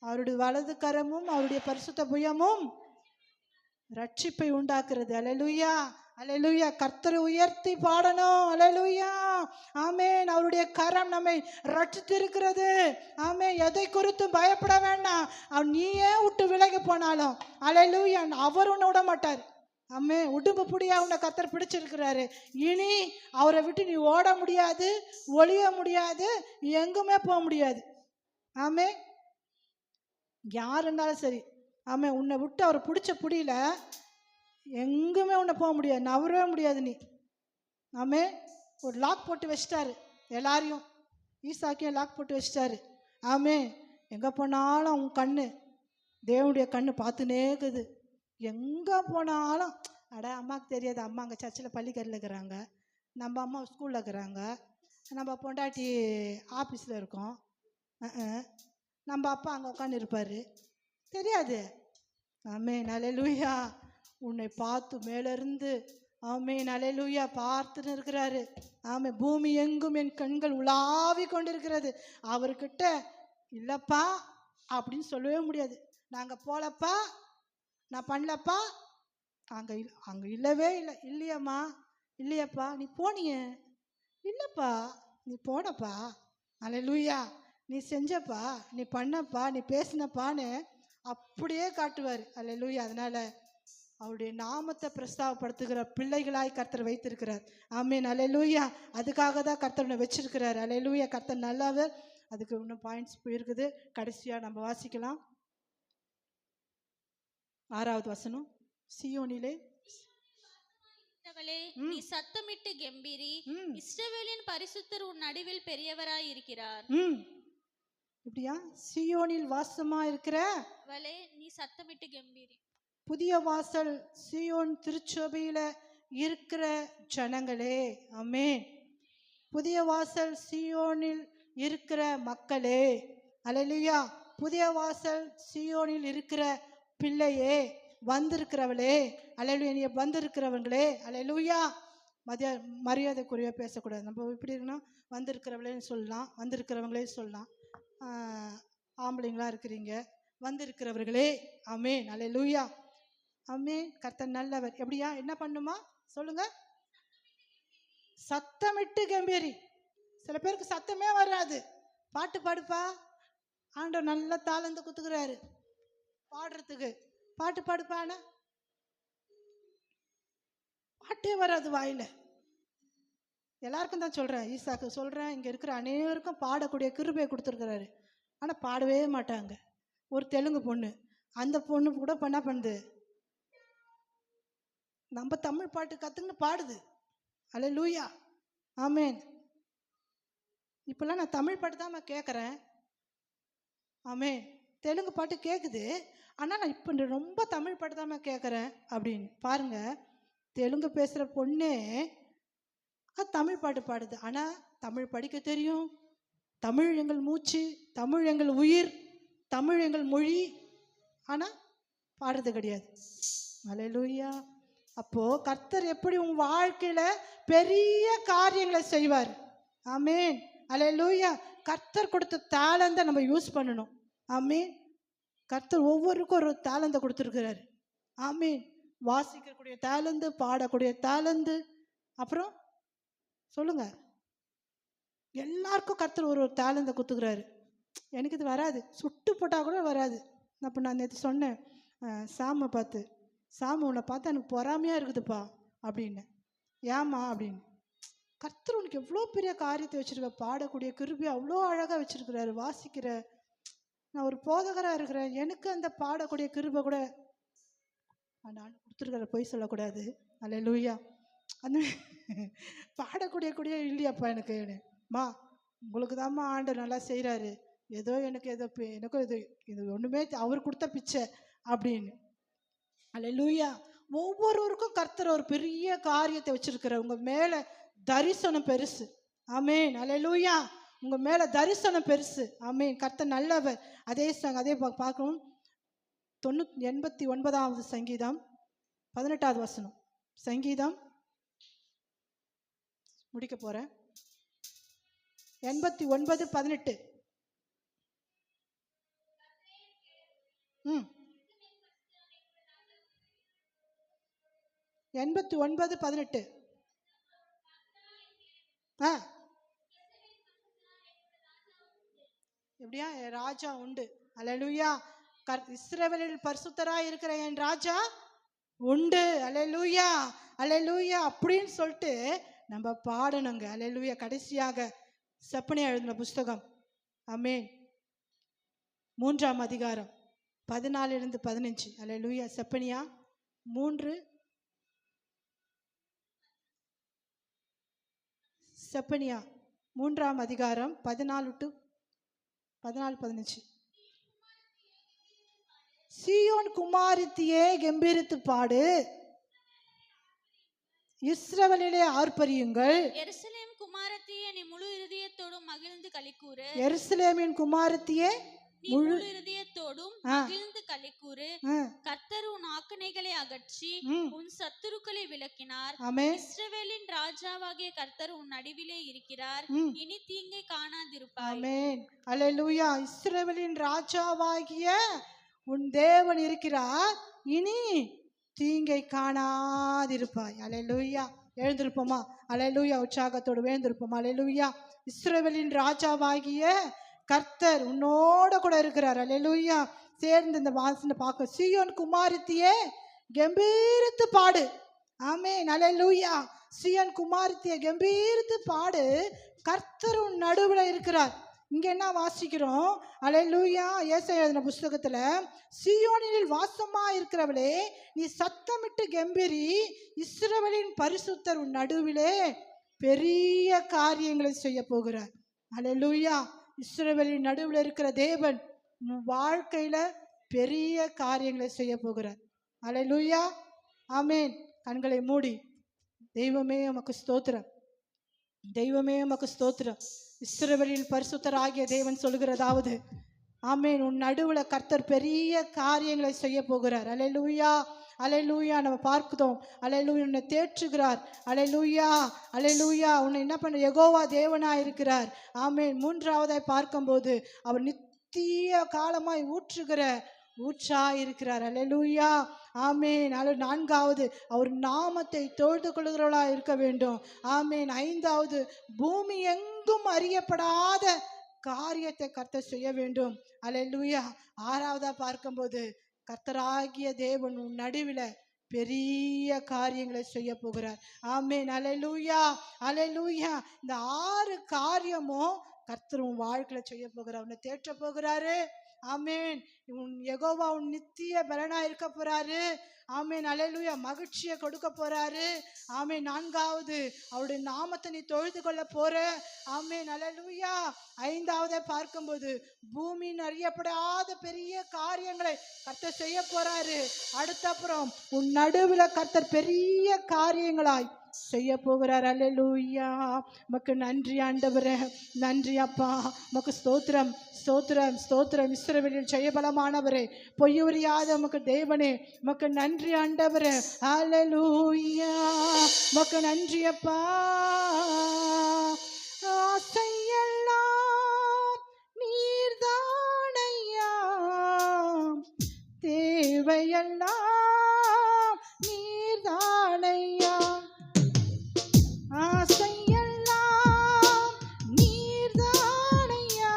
அவருடைய வலது கரமும் அவருடைய பரிசுத்த புயமும் ரட்சிப்பை உண்டாக்குறது. அல்லேலூயா, அல்லேலூயா. கர்த்தரை உயர்த்தி பாடணும். அல்லேலூயா, ஆமேன். அவருடைய கரம் நம்மை ரட்சித்திருக்கிறது. ஆமேன். எதை குறித்தும் பயப்பட வேண்டாம். அவர் நீயே விட்டு விலகி போனாலும் அல்லேலூயா அவர் உன்னை விட மாட்டார். ஆமே. உடும்பு புடியா உன்னை கர்த்தர் பிடிச்சிருக்கிறாரு. இனி அவரை விட்டு நீ ஓட முடியாது, ஒளிய முடியாது, எங்குமே போக முடியாது. ஆமே. யார் இருந்தாலும் சரி, ஆமே, உன்னை விட்டு அவரை பிடிச்ச புடியில எங்குமே உன்னை போக முடியாது, நவரவே முடியாது நீ. ஆமே. ஒரு லாக் போட்டு வச்சிட்டாரு எல்லாரையும், ஈசாக்கையும் லாக் போட்டு வச்சிட்டாரு. ஆமே. எங்கே போனாலும் உன் கண்ணு, தேவனுடைய கண்ணு பார்த்துனே இருக்குது. எங்கே போனாலும் அட அம்மாவுக்கு தெரியாது, அம்மா அங்கே சர்ச்சில் பள்ளிக்கரையில் இருக்கிறாங்க, நம்ம அம்மா ஸ்கூலில் இருக்கிறாங்க, நம்ம பொண்டாட்டி ஆஃபீஸில் இருக்கோம், நம்ம அப்பா அங்கே உட்காந்து இருப்பார், தெரியாது. ஆமேன். அல்லேலூயா. உன்னை பார்த்து மேலேருந்து ஆமேன் அல்லேலூயா பார்த்துன்னு இருக்கிறாரு. ஆமே. பூமி எங்கும் என் கண்கள் உலாவி கொண்டிருக்கிறது. அவர்கிட்ட இல்லைப்பா அப்படின்னு சொல்லவே முடியாது. நாங்கள் போலப்பா, நான் பண்ணலப்பா, அங்கே இல்லவே இல்லை, இல்லையம்மா, இல்லையப்பா, நீ போனிய, இல்லைப்பா நீ போனப்பா, அல்லேலூயா, நீ செஞ்சப்பா, நீ பண்ணப்பா, நீ பேசினப்பான்னு அப்படியே காட்டுவார். அல்லேலூயா. அதனால் அவருடைய நாமத்தை பிரஸ்தாவப்படுத்துகிற பிள்ளைகளாய் கர்த்தர் வைத்திருக்கிறார். ஆமேன். அல்லேலூயா. அதுக்காக தான் கர்த்தர் வச்சிருக்கிறார். அல்லேலூயா. கர்த்தர் நல்லவர். அதுக்கு இன்னும் பாயிண்ட்ஸ் போயிருக்குது. கடைசியாக நம்ம வாசிக்கலாம். 6வது வசனம். சீயோனிலே நீ சத்தமிட்டு கெம்பீரி, இஸ்ரவேலின் பரிசுத்தர் உன் நடுவில் பெரியவராய் இருக்கிறார். இப்படியா? சீயோனில் வாசமா இருக்கிறவளே நீ சத்தமிட்டு கெம்பீரி. புதிய வாசல் சீயோன் திருச்சபையில இருக்கிற ஜனங்களே, ஆமென். புதிய வாசல் சீயோனில் இருக்கிற மக்களே, அல்லேலூயா. புதிய வாசல் சீயோனில் இருக்கிற பிள்ளையே, வந்திருக்கிறவளே, அல்லேலூயா. நீ வந்திருக்கிறவங்களே, அல்லேலூயா. மரியாதைக்குரிய பேசக்கூடாது. நம்ம இப்படி இருக்கணும், வந்திருக்கிறவளேன்னு சொல்லலாம், வந்திருக்கிறவங்களே சொல்லலாம். ஆம்பளைங்களா இருக்கிறீங்க, வந்திருக்கிறவர்களே, ஆமென், அல்லேலூயா, ஆமென். கர்த்தர் நல்லவர். எப்படியா? என்ன பண்ணுமா சொல்லுங்க? சத்தமிட்டு கம்பீரி. சில பேருக்கு சத்தமே வராது. பாட்டு பாடுப்பா, ஆண்டவர் நல்ல தாளந்து குத்துக்கிறாரு பாடுறதுக்கு. பாட்டு பாடுப்பான பாட்டே வராது வாயில. எல்லாருக்கும் தான் சொல்றேன், ஈசாக்கு சொல்றேன், இங்க இருக்கிற அனைவருக்கும் பாடக்கூடிய கிருபையை கொடுத்துருக்கிறாரு. ஆனா பாடவே மாட்டாங்க. ஒரு தெலுங்கு பொண்ணு, அந்த பொண்ணு கூட என்ன பண்ணுது, நம்ம தமிழ் பாட்டு கத்துன்னு பாடுது. அல்லேலூயா, ஆமென். இப்பெல்லாம் நான் தமிழ் பாட்டு தான் நான் கேட்குறேன், ஆமென். தெலுங்கு பாட்டு கேட்குது, ஆனால் நான் இப்போ ரொம்ப தமிழ் பாட்டு தான் கேட்குறேன் அப்படின்னு பாருங்க. தெலுங்கு பேசுகிற பொண்ணே அது தமிழ் பாட்டு பாடுது. ஆனால் தமிழ் படிக்க தெரியும். தமிழ் எங்கள் மூச்சு, தமிழ் எங்கள் உயிர், தமிழ் எங்கள் மொழி, ஆனால் பாடுறது கிடையாது. அல்லேலூயா. அப்போ கர்த்தர் எப்படி உன் வாழ்க்கையில பெரிய காரியங்களை செய்வார். ஆமென், அல்லேலூயா. கர்த்தர் கொடுத்த தாளந்தை நம்ம யூஸ் பண்ணணும். ஆமென். கர்த்தர் ஒவ்வொருக்கும் ஒரு தாளந்தை கொடுத்துருக்கிறாரு. ஆமென். வாசிக்கக்கூடிய தாளந்து, பாடக்கூடிய தாளந்து, அப்புறம் சொல்லுங்க, எல்லாருக்கும் கர்த்தர் ஒரு தாளந்தை கொடுத்துக்கிறாரு. எனக்கு இது வராது, சுட்டு போட்டால் கூட வராது. அப்போ நான் நேற்று சொன்னேன் சாமை பார்த்து, சாமி உன்னை பார்த்தா எனக்கு பொறாமையாக இருக்குதுப்பா அப்படின்னு. ஏமா அப்படின்னு. கர்த்தர் உனக்கு எவ்வளோ பெரிய காரியத்தை வச்சுருக்க, பாடக்கூடிய கிருபையை அவ்வளோ அழகாக வச்சுருக்கிறாரு. வாசிக்கிற, நான் ஒரு போதகராக இருக்கிறேன், எனக்கு அந்த பாடக்கூடிய கிருபை கூட நான் கொடுத்துருக்கிற, பொய் சொல்லக்கூடாது. அல்லேலூயா. அந்த பாடக்கூடிய இல்லையாப்பா எனக்கு. மா உங்களுக்கு தான்மா ஆண்டவர் நல்லா செய்கிறாரு, ஏதோ எனக்கு ஏதோ எனக்கும் இது ஒன்றுமே அவர் கொடுத்த பிச்சை அப்படின்னு. அல்லேலூயா. ஒவ்வொருவருக்கும் கர்த்தர் ஒரு பெரிய காரியத்தை வச்சிருக்கிறார். உங்க மேல தரிசனம் பெருசு. ஆமென். அல்லேலூயா. உங்க மேல தரிசனம் பெருசு. ஆமென். கர்த்தர் நல்லவர். அதே பார்க்கணும். 89வது சங்கீதம் 18வது வசனம். சங்கீதம் முடிக்க போறேன். 89:18. 89:18. எப்படியா? ராஜா உண்டு. அல்லேலூயா. இஸ்ரவேலில் பரிசுத்தராய் இருக்கிற என் ராஜா உண்டு. அல்லேலூயா, அல்லேலூயா அப்படின்னு சொல்லிட்டு நம்ம பாடணுங்க. அல்லேலூயா. கடைசியாக செப்பனியா எழுதின புஸ்தகம், ஆமென், 3ஆம் அதிகாரம் 14-15. அல்லேலூயா. செப்பனியா 3. செப்பனியா 3ஆம் அதிகாரம் 14-15. சீயோன் குமாரத்தியே கெம்பீரித்து பாடு, இஸ்ரவேலிலே ஆர்ப்பரியுங்கள். எருசலேம் குமாரத்தியே நீ முழு இருதயத்தோடும் மகிழ்ந்து களிக்கூறு. எருசலேமின் குமாரத்தியே முழு இருதயத்தோடும் மகிழ்ந்து களிக்கூறு. கர்த்தர் உன் ஆக்கணைகளை அகற்றி உன் சத்துருக்களை விலக்கினார். இஸ்ரவேலின் ராஜாவாகிய கர்த்தர் உன் நடுவிலே இருக்கிறார். இனி தீங்கை காணாதிருப்பாய். ஆமென். அல்லேலூயா. இஸ்ரவேலின் ராஜாவாகிய உன் தேவன் இருக்கிறார். இனி தீங்கை காணாதிருப்பாய். அல்லேலூயா. எழுந்திருப்போமா? அல்லேலூயா. உற்சாகத்தோடு எழுந்திருப்போமா? அல்லேலூயா. இஸ்ரவேலின் ராஜாவாகிய கர்த்தர் உன்னோட கூட இருக்கிறார். அல்லேலூயா. சேர்ந்து இந்த வாசனை பார்க்க. சீயோன் குமாரத்தியே கம்பீரித்து பாடு. ஆமென். அல்லேலூயா. சீயோன் குமாரத்தியே கம்பீரித்து பாடு, கர்த்தர் உன் நடுவில் இருக்கிறார். இங்க என்ன வாசிக்கிறோம்? அல்லேலூயா. ஏசாயா எழுதின புஸ்தகத்துல, சீயோனில் வாசமா இருக்கிறவளே நீ சத்தமிட்டு கம்பீரி, இஸ்ரவேலின் பரிசுத்தர் உன் நடுவிலே பெரிய காரியங்களை செய்ய போகிறார். அல்லேலூயா. இஸ்ரவேலின் நடுவில் இருக்கிற தேவன் வாழ்க்கையில பெரிய காரியங்களை செய்ய போகிறார். அல்லேலூயா. ஆமென். கண்களை மூடி, தெய்வமே உமக்கு ஸ்தோத்திரம், தெய்வமே உமக்கு ஸ்தோத்திரம். இஸ்ரவேலில் பரிசுத்தராகிய தேவன் சொல்கிறதாவது, ஆமென், உன் நடுவுல கர்த்தர் பெரிய காரியங்களை செய்ய போகிறார். அல்லேலூயா. அல்லேலூயா. நம்ம பார்க்கிறோம். அல்லேலூயா. உன்னை தேற்றுகிறார். அல்லேலூயா. அல்லேலூயா. உன்னை என்ன பண்ண? யெகோவா தேவனா இருக்கிறார். ஆமென். 3ஆவதாய் பார்க்கும்போது அவர் நித்திய காலமாய் ஊற்றுகிற ஊற்றாய் இருக்கிறார். அல்லேலூயா. ஆமென். 4ஆவது அவர் நாமத்தை தொழுது கொள்கிறவளா இருக்க வேண்டும். ஆமென். 5ஆவது பூமி எங்கும் அறியப்படாத காரியத்தை கர்த்தர் செய்ய வேண்டும். அல்லேலூயா. 6ஆவதா பார்க்கும்போது கர்த்தராகிய தேவன் உன் நடுவில பெரிய காரியங்களை செய்ய போகிறார். ஆமென். அல்லேலூயா. அல்லேலூயா. இந்த 6 காரியமும் கர்த்தர் உன் வாழ்க்கையில செய்ய போகிறார். உன்னை தேற்ற போகிறாரு. ஆமென். உன் யெகோவா உன் நித்திய பலனா இருக்க போறாரு. ஆமென். அல்லேலூயா. மகிழ்ச்சியை கொடுக்க போறாரு. ஆமென். 4ஆவது அவருடைய நாமத்தை நீ தொழுது கொள்ள போற. ஆமென். அல்லேலூயா. 5ஆவதை பார்க்கும்போது பூமியின் அறியப்படாத பெரிய காரியங்களை கர்த்தர் செய்ய போறாரு. அடுத்தப்புறம் உன் நடுவில் கர்த்தர் பெரிய காரியங்களாய் செய்ய போகிறார். அல்லேலூயா. உமக்கு நன்றி ஆண்டவரே, நன்றி அப்பா, உமக்கு ஸ்தோத்திரம், ஸ்தோத்திரம், ஸ்தோத்திரம். இஸ்ரவேலின் ஜெயபலமானவரே, பொய்யுரியாத உமக்கு தேவனே, உமக்கு நன்றி ஆண்டவரே. அல்லேலூயா. உமக்கு நன்றி அப்பா. ஆசையெல்லாம் நீர்தானையா, தேவையெல்லாம் நீர்தானையா, ஆசையெல்லாம் நீர்தானையா,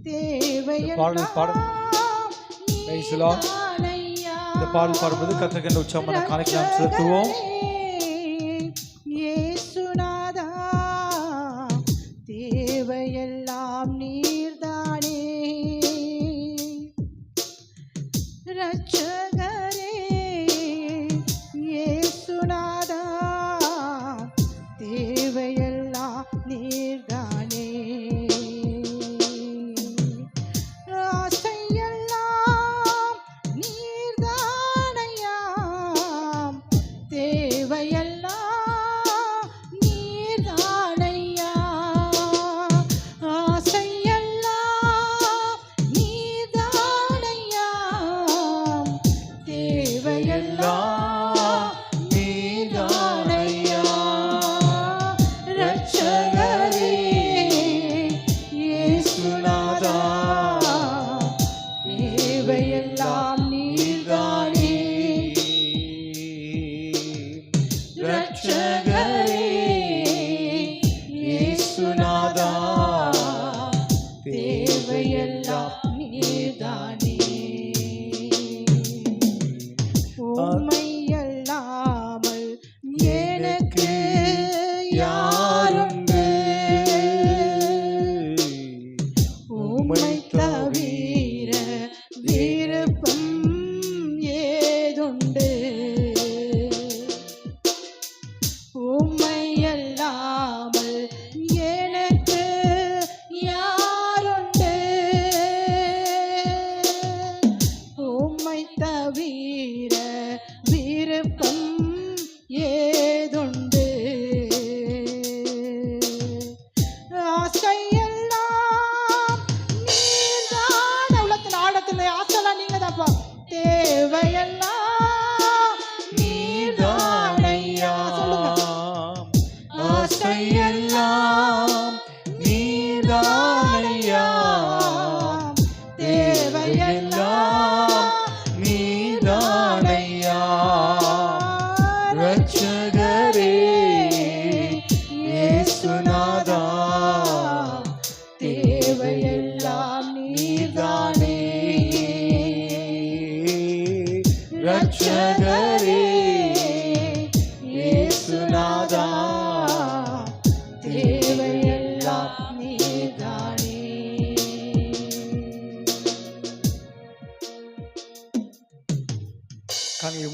தேவையெல்லாம் நீர்தானையா. இந்த பாடல் பாடும்போது கர்த்தருக்கு உற்சாகமான காணிக்கை நாம் செலுத்துவோம். இயேசுநாதா, தேவையெல்லாம் நீர்தானே, ரட்சகரே இயேசுநாதா, தேவையெல்லாம் நீர்தானே, ஆசையெல்லாம் நீர்தானையா,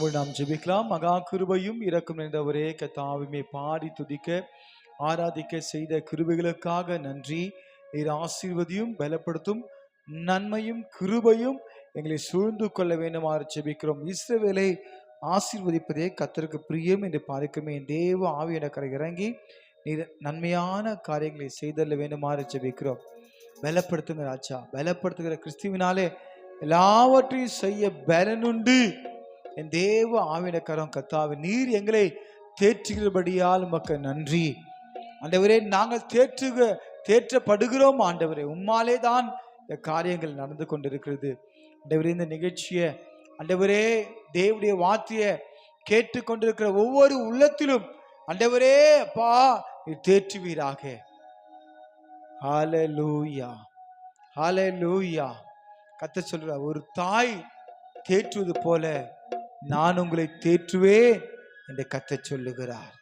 இப்பொழுது நாம் ஜெபிக்கலாம். மகா கிருபையும் இரக்கம் நிறைந்தவரே, கர்த்தாவே பாடி துதிக்க ஆராதிக்க செய்த கிருபைகளுக்காக நன்றி. நீர் ஆசீர்வதியும் பலப்படுத்தும் நன்மையும் கிருபையும் எங்களை சூழ்ந்து கொள்ள வேண்டுமாறு ஜெபிக்கிறோம். இஸ்ரவேலை ஆசீர்வதிப்பதே கர்த்தருக்கு பிரியம் என்று பார்க்கிறோமே. என் தேவ ஆவியானவர் இறங்கி நீர் நன்மையான காரியங்களை செய்தல்ல வேண்டுமாறு ஜெபிக்கிறோம். பலப்படுத்துங்க ராஜா, பலப்படுத்துகிற கிறிஸ்துவினாலே எல்லாவற்றையும் செய்ய பலனுண்டு. என் தேவ ஆவியானவரும் கர்த்தாவே, நீர் எங்களை தேற்றுகிறபடியால் உமக்கு நன்றி ஆண்டவரே. நாங்கள் தேற்றப்படுகிறோம் ஆண்டவரே. உம்மாலே தான் இந்த காரியங்கள் நடந்து கொண்டிருக்கிறது ஆண்டவரே. இந்த நிகழ்ச்சியை ஆண்டவரே, தேவனுடைய வார்த்தையை கேட்டுக்கொண்டிருக்கிற ஒவ்வொரு உள்ளத்திலும் ஆண்டவரே அப்பா நீர் தேற்றுவீராக. ஹல்லேலூயா, ஹல்லேலூயா. கர்த்தர் சொல்றார், ஒரு தாய் தேற்றுவது போல நான் உங்களை தேற்றுவேன் என்று கர்த்தர் சொல்லுகிறார்.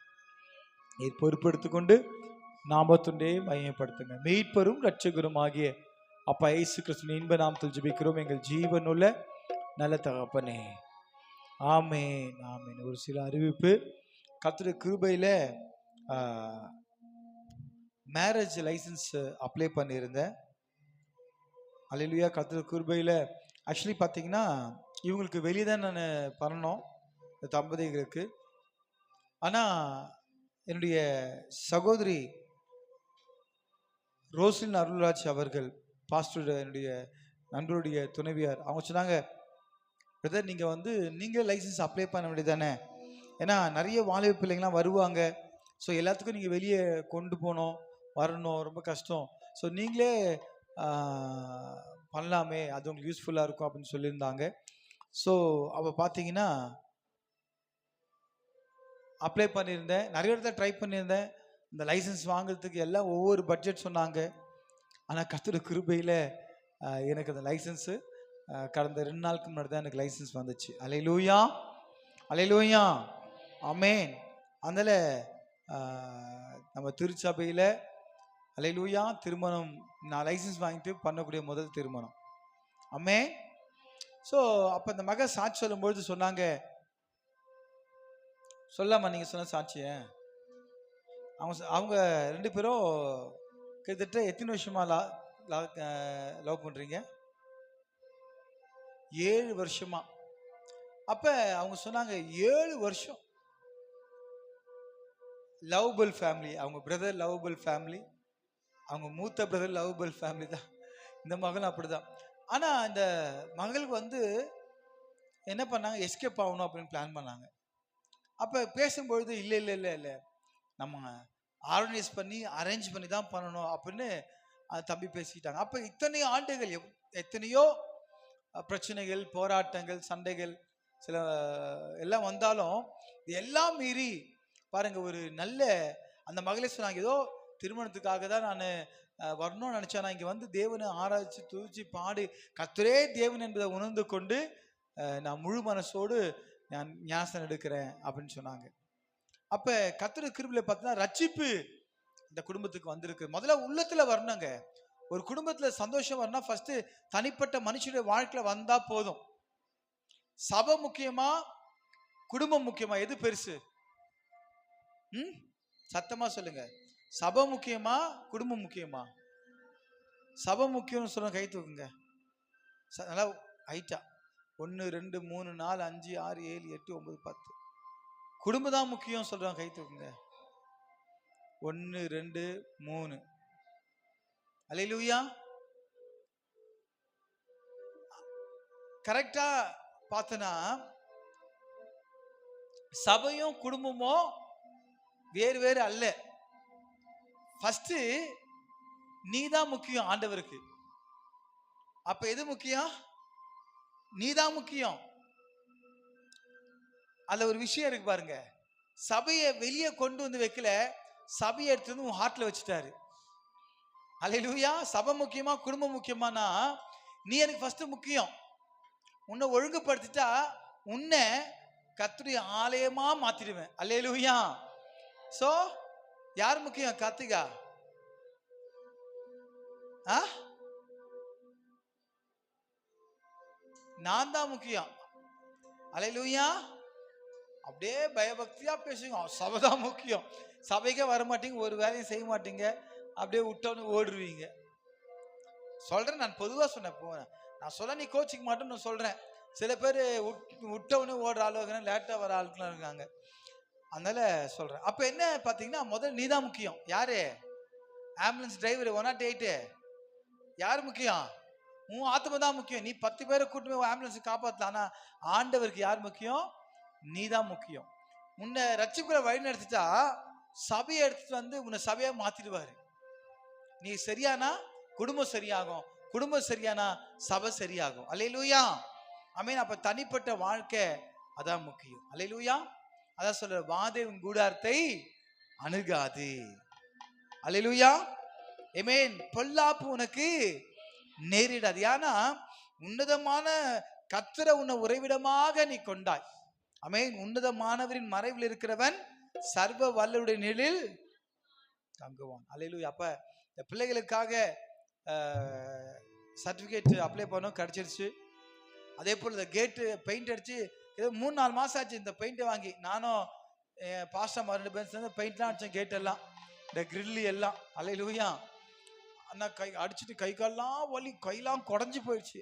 நீர் பொறுப்பெடுத்துக்கொண்டு நாமத்துண்டே மையப்படுத்துங்க. மீட்பரும் இரட்சகரும் ஆகிய அப்பா இயேசு கிறிஸ்துவின் இன்ப நாமத்தில் ஜெபிக்கிறோம் எங்கள் ஜீவனுள்ள நல்ல தகப்பனே, ஆமென், ஆமென். ஒரு சில அறிவிப்பு. கர்த்தருடைய கிருபையில மேரேஜ் லைசன்ஸ் அப்ளை பண்ணியிருந்தேன். அல்லேலூயா. கர்த்தருடைய கிருபையில ஆக்சுவலி பார்த்தீங்கன்னா இவங்களுக்கு வெளியே தான் நான் பண்ணணும், இந்த தம்பதிகளுக்கு. ஆனால் என்னுடைய சகோதரி ரோஸ்லின் அருள்ராஜ் அவர்கள், பாஸ்டர் என்னுடைய நண்பருடைய துணைவியார், அவங்க சொன்னாங்க, பிரதர் நீங்கள் நீங்களே லைசன்ஸ் அப்ளை பண்ண வேண்டியது தானே, ஏன்னா நிறைய வாலிப பிள்ளைங்களாம் வருவாங்க, ஸோ எல்லாத்துக்கும் நீங்கள் வெளியே கொண்டு போகணும் வரணும், ரொம்ப கஷ்டம், ஸோ நீங்களே பண்ணலாமே, அது உங்களுக்கு யூஸ்ஃபுல்லாக இருக்கும் அப்படின்னு சொல்லியிருந்தாங்க. ஸோ அவள் பார்த்தீங்கன்னா அப்ளை பண்ணியிருந்தேன், நிறைய இடத்துல ட்ரை பண்ணியிருந்தேன். இந்த லைசன்ஸ் வாங்குறதுக்கு எல்லாம் ஒவ்வொரு பட்ஜெட் சொன்னாங்க. ஆனால் கர்த்தருடைய கிருபையில் எனக்கு அந்த லைசன்ஸு கடந்த 2 நாளுக்கு முன்னாடி தான் எனக்கு லைசன்ஸ் வந்துச்சு. அல்லேலூயா, அல்லேலூயா, ஆமென். அதனால் நம்ம திருச்சபையில் அல்லேலூயா திருமணம், நான் லைசன்ஸ் வாங்கிட்டு பண்ணக்கூடிய முதல் திருமணம். ஆமென். ஸோ அப்போ இந்த மக சாட்சி சொல்லும்பொழுது சொன்னாங்க, சொல்லாமா நீங்கள் சொன்ன சாட்சியை, அவங்க 2 பேரும் கிட்டத்தட்ட எத்தனை வருஷமா லவ் பண்ணுறீங்க? 7 வருஷமா. அப்போ அவங்க சொன்னாங்க 7 வருஷம் லவ்வபிள் ஃபேமிலி. அவங்க பிரதர் லவ்வபிள் ஃபேமிலி, அவங்க மூத்த பிரதர் லவ்வபிள் ஃபேமிலி தான். இந்த மகளும் அப்படிதான். ஆனால் இந்த மகளுக்கு என்ன பண்ணாங்க, எஸ்கேப் ஆகணும் அப்படின்னு பிளான் பண்ணாங்க. அப்போ பேசும்பொழுது இல்லை இல்லை இல்லை இல்லை நம்ம ஆர்கனைஸ் பண்ணி அரேஞ்ச் பண்ணி தான் பண்ணணும் அப்படின்னு தம்பி பேசிக்கிட்டாங்க. அப்போ இத்தனை ஆண்டுகள் எத்தனையோ பிரச்சனைகள், போராட்டங்கள், சண்டைகள் சில எல்லாம் வந்தாலும் எல்லாம் மீறி பாருங்க, ஒரு நல்ல அந்த மகளே சொன்னாங்க, ஏதோ திருமணத்துக்காக தான் நான் வரணும்னு நினச்சேன், நான் இங்கே தேவனை ஆராய்ச்சி துதிச்சு பாடி கர்த்தரே தேவன் என்பதை உணர்ந்து கொண்டு நான் முழு மனசோடு நான் ஞாசனம் எடுக்கிறேன் அப்படின்னு சொன்னாங்க. அப்போ கர்த்தருடைய கிருபையில பார்த்தீங்கன்னா ரட்சிப்பு இந்த குடும்பத்துக்கு வந்திருக்கு. முதல்ல உள்ளத்தில் வரணுங்க. ஒரு குடும்பத்தில் சந்தோஷம் வரணும்னா ஃபர்ஸ்ட் தனிப்பட்ட மனுஷனுடைய வாழ்க்கையில் வந்தால் போதும். சபை முக்கியமா, குடும்பம் முக்கியமா, எது பெருசு? சத்தமாக சொல்லுங்க. சபை முக்கியமா, குடும்பம் முக்கியமா? சபை முக்கியம்னு சொல்ல கை தூக்குங்க நல்லா ஹைட்டா. 1 2 3 4 5 6 7 8 9 10. குடும்பம் தான் முக்கியம் சொல்றாங்க, கை தூக்குங்க. 1 2 3. அல்லேலூயா. கரெக்டா பார்த்தனா சபையும் குடும்பமும் வேறு வேறு அல்ல. ஃபர்ஸ்ட் நீதான் முக்கியம் ஆண்டவருக்கு. அப்ப எது முக்கியம்? நீதான் முக்கியம். அதுல ஒரு விஷயம் இருக்கு பாருங்க, சபையை வெளியே கொண்டு வைக்கல, சபையை எடுத்து உன் ஹார்ட்ல வச்சுட்டாரு. அல்லேலூயா. சபை முக்கியமா, குடும்பம் முக்கியமானா நீ எனக்கு ஃபர்ஸ்ட் முக்கியம். உன்னை ஒழுங்குபடுத்திட்டா உன்னை கர்த்தருடைய ஆலயமா மாத்திடுவேன். அல்லேலூயா. சோ யார் முக்கியம்? கார்த்திகா? நான் தான் முக்கியம். அல்லேலூயா. அப்படியே பயபக்தியா பேசுங்க. சபை தான் முக்கியம். சபைக்கே வர மாட்டீங்க, ஒரு வேலையும் செய்ய மாட்டீங்க, அப்படியே விட்டவனு ஓடுருவீங்க. சொல்றேன், நான் பொதுவாக சொன்னேன். நான் சொல்ல நீ கோச்சிக்க மாட்டேன்னு நான் சொல்றேன். சில பேர் விட்டவனே ஓடுற ஆளுங்க, லேட்டாக வர ஆளுக்கெல்லாம் இருக்காங்க. அதனால சொல்றேன். அப்ப என்ன பார்த்தீங்கன்னா, முதல்ல நீ தான் முக்கியம். யாரு? Ambulance driver 108. யார் முக்கியம்? உன் ஆத்மா தான் முக்கியம். நீ 10 பேரை கூட்டு போய் ஆம்புலன்ஸ் காப்பாற்றலாம். ஆனா ஆண்டவருக்கு யார் முக்கியம்? நீ தான் முக்கியம். உன்னை ரட்சிப்புகளை வழி நடத்திட்டா சபையை எடுத்துட்டு வந்து உன்னை சபையா மாத்திடுவாரு. நீ சரியானா குடும்பம் சரியாகும், குடும்பம் சரியானா சபை சரியாகும். அல்லேலூயா, ஆமென். அப்ப தனிப்பட்ட வாழ்க்கை அதான் முக்கியம். அல்லேலூயா. அதான் சொல்ற, வாதை உன் கூடாரத்தை அணுகாது. அல்லேலூயா, ஆமென். பொல்லாப்பு உனக்கு நேரிடாது. ஏன்னா உன்னதமான கர்த்தரை உன்னை உறைவிடமாக நீ கொண்டாய். ஆமென். உன்னதமானவரின் மறைவில் இருக்கிறவன் சர்வ வல்லவருடைய நிழலில் தங்குவான். அல்லேலூயா. அப்ப இந்த பிள்ளைகளுக்காக சர்டிஃபிகேட் அப்ளை பண்ணோம், கிடைச்சிருச்சு. அதே போல் இந்த கேட்டு பெயிண்ட் அடிச்சு ஏதோ 3-4 மாசம் ஆச்சு இந்த பெயிண்டை வாங்கி. நானும் பாஸ்டர் 2 பேர் சேர்ந்து பெயிண்ட்லாம் அடித்தேன், கேட்டெல்லாம், இந்த கிரில்லு எல்லாம். அல்லேலூயா. ஆனால் அடிச்சுட்டு கை கால்லாம் வலி, கையெல்லாம் குடஞ்சி போயிடுச்சு.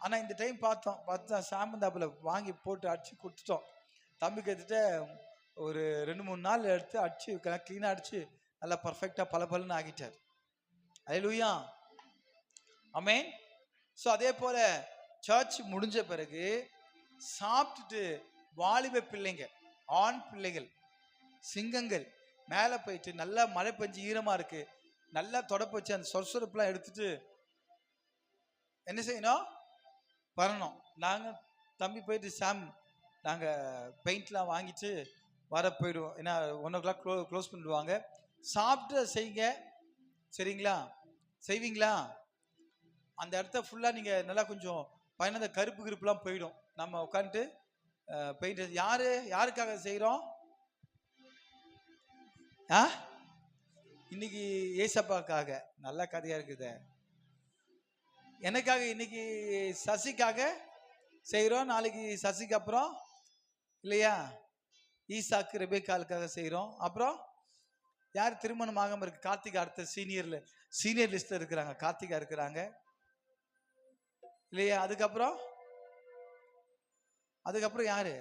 ஆனால் இந்த டைம் பார்த்தா சாமந்தாப்பில் வாங்கி போட்டு அடிச்சு கொடுத்துட்டோம். தம்பிக்கு எடுத்துட்டு ஒரு 2-3 நாள் எடுத்து அடிச்சு க்ளீனாக அடிச்சு நல்லா பர்ஃபெக்டாக பலன்னு ஆகிட்டார். அல்லேலூயா, ஆமென். ஸோ அதே போல் சர்ச் முடிஞ்ச பிறகு சாப்பிட்டுட்டு வாலிப பிள்ளைங்க, ஆண் பிள்ளைகள், சிங்கங்கள் மேலே போயிட்டு நல்லா மழை பெஞ்சு ஈரமாக இருக்கு, நல்லா தொடப்பு வச்சு அந்த சொற்சொரப்புலாம் எடுத்துட்டு என்ன செய்யணும்? வரணும். நாங்கள் தம்பி போயிட்டு சாம் நாங்கள் பெயிண்ட்லாம் வாங்கிட்டு வர போயிடுவோம். ஏன்னா 1 o'clock க்ளோஸ் பண்ணிடுவாங்க. சாப்பிட்டு செய்யுங்க, சரிங்களா? செய்வீங்களா? அந்த இடத்த ஃபுல்லாக நீங்கள் நல்லா கொஞ்சம் பயணம், அந்த கருப்பு கிருப்புலாம் போயிடும். நம்ம உட்காந்துட்டு பெயிண்ட் யாருக்காக செய்கிறோம்? இன்னைக்கு ஏசப்பாக்காக. நல்ல கதையாக இருக்குது. எனக்காக இன்னைக்கு சசிக்காக செய்கிறோம், நாளைக்கு சசிக்கு அப்புறம் இல்லையா ஈசாக்கு ரெபேக்காலுக்காக செய்கிறோம். அப்புறம் யார் திருமணம் ஆகாமல் இருக்கு? கார்த்திகா அடுத்த சீனியர் லிஸ்ட்ல இருக்கிறாங்க, கார்த்திகா இருக்கிறாங்க இல்லையா? அதுக்கப்புறம் யாரு?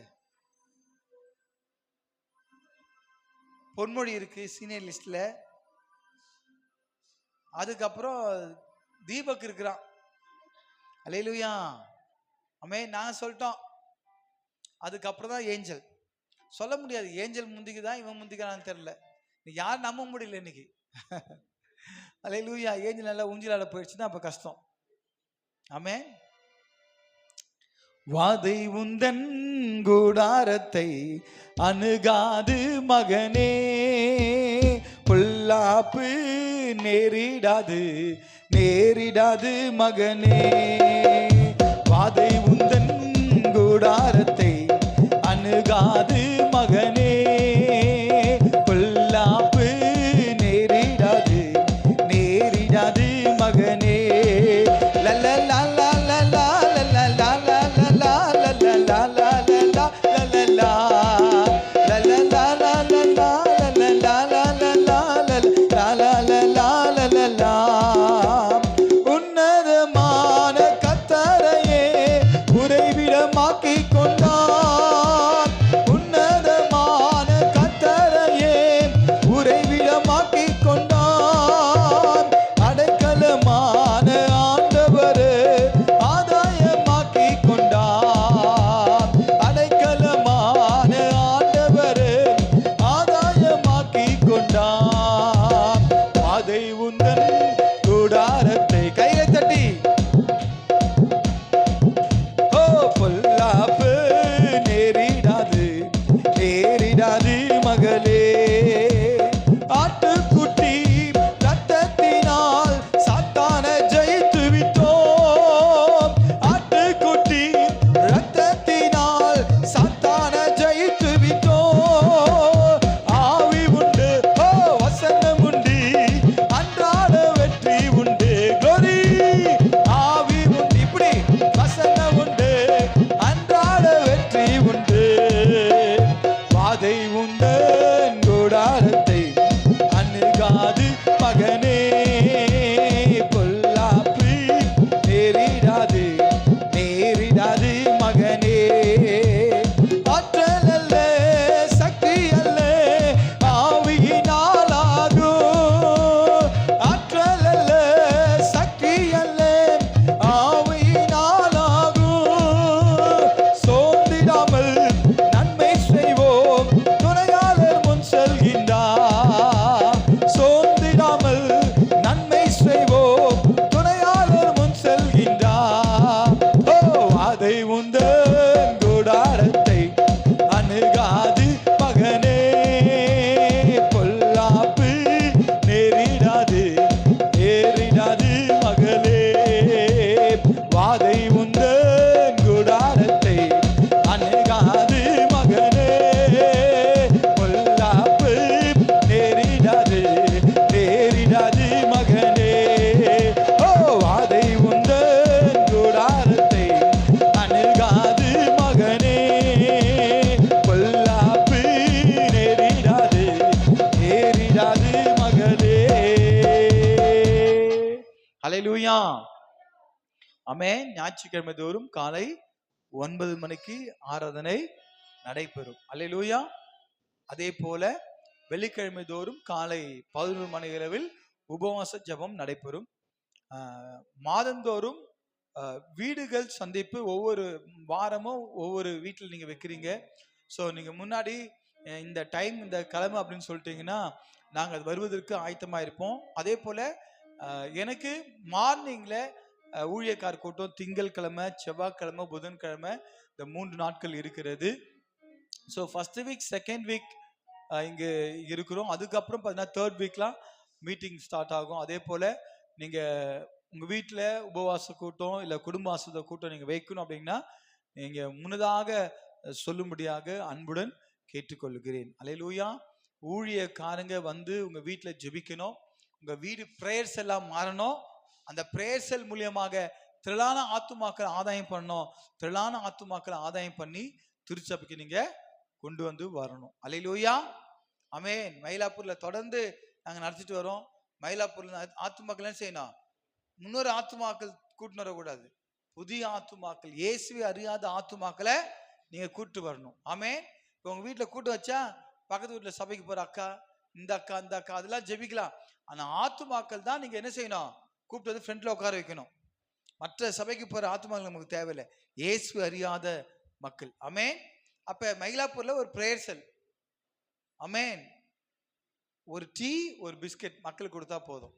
பொன்மொழி இருக்கு சீனியர் லிஸ்ட்ல. அதுக்கப்புறம் தீபக் இருக்கிறான். அல்லேலூயா, ஆமென். நான் சொல்லிட்டோம். அதுக்கப்புறம் தான் ஏஞ்சல். சொல்ல முடியாது ஏஞ்சல் முந்திக்குதான் இவன் முந்திக்கிறான்னு தெரியல. யார் நம்ப முடியல இன்னைக்கு. அல்லேலூயா. ஏஞ்சல் நல்லா ஊஞ்சலாட போயிடுச்சுன்னா அப்ப கஷ்டம். ஆமென். வாதை உந்தன் கூடாரத்தை அணுகாது மகனே, பொல்லாப்பு நேரிடாது மகனே. வாதை உந்தன் கூடாரத்தை அணுகாது மகனே, பொல்லாப்பு நேரிடாது மகனே. லலலா உன்னதமான கர்த்தரையே உறைவிடமாக்கி கொண்டான். உன்னதமான அஞ்சாது மகளே. அல்லேலூயா. ஆமென். ஞாயிற்றுக்கிழமை தோறும் காலை 9 மணிக்கு ஆராதனை நடைபெறும். அல்லேலூயா. அதே போல வெள்ளிக்கிழமை தோறும் காலை 11 மணி அளவில் உபவாச ஜெபம் நடைபெறும். மாதந்தோறும் வீடுகள் சந்திப்பு ஒவ்வொரு வாரமும் ஒவ்வொரு வீட்டில் நீங்கள் வைக்கிறீங்க. ஸோ நீங்கள் முன்னாடி இந்த டைம் இந்த கிழமை அப்படின்னு சொல்லிட்டீங்கன்னா நாங்கள் அது வருவதற்கு ஆயத்தமாக இருப்போம். அதே போல் எனக்கு மார்னிங்கில் ஊழியக்கார் கூட்டம் திங்கட்கிழமை, செவ்வாய்க்கிழமை, புதன்கிழமை இந்த 3 நாட்கள் இருக்கிறது. So first week, second week இங்கே இருக்கிறோம். அதுக்கப்புறம் பார்த்தீங்கன்னா தேர்ட் வீக்லாம் மீட்டிங் ஸ்டார்ட் ஆகும். அதே போல் நீங்கள் உங்கள் வீட்டில் உபவாச கூட்டம் இல்லை குடும்ப ஆசிரியர் கூட்டம் நீங்கள் வைக்கணும் அப்படின்னா நீங்கள் முன்னதாக சொல்லும்படியாக அன்புடன் கேட்டுக்கொள்கிறேன். அல்லேலூயா. ஊழியக்காரங்க வந்து உங்கள் வீட்டில் ஜெபிக்கணும். உங்கள் வீடு பிரேயர்ஸ் எல்லாம் மாறணும். அந்த பிரேயர்சல் மூலியமாக திரளான ஆத்துமாக்களை ஆதாயம் பண்ணணும். திரளான ஆத்துமாக்களை ஆதாயம் பண்ணி திருச்சபைக்கு நீங்கள் கொண்டு வந்து வரணும். அல்லேலூயா. ஆமென். மயிலாப்பூரில் தொடர்ந்து நாங்கள் நடத்திட்டு வரோம். மயிலாப்பூர்ல ஆத்துமாக்கள் என்ன செய்யணும்? முன்னொரு ஆத்துமாக்கள் கூட்டின்னு வரக்கூடாது. புதிய ஆத்துமாக்கள், இயேசுவை அறியாத ஆத்துமாக்களை நீங்கள் கூட்டு வரணும். ஆமென். இப்போ உங்கள் வீட்டில் கூட்டு வச்சா பக்கத்து வீட்டில் சபைக்கு போகிற அக்கா, இந்த அக்கா, அந்த அக்கா அதெல்லாம் ஜெபிக்கலாம். ஆனால் ஆத்துமாக்கள் தான் நீங்கள் என்ன செய்யணும்? கூப்பிட்டு வந்து ஃப்ரெண்டில் உட்கார வைக்கணும். மற்ற சபைக்கு போகிற ஆத்துமாக்கள் நமக்கு தேவையில்லை. இயேசு அறியாத மக்கள். ஆமென். அப்போ மயிலாப்பூரில் ஒரு பிரேயர் செல். ஆமென். ஒரு டீ ஒரு பிஸ்கட் மக்களுக்கு கொடுத்தா போதும்.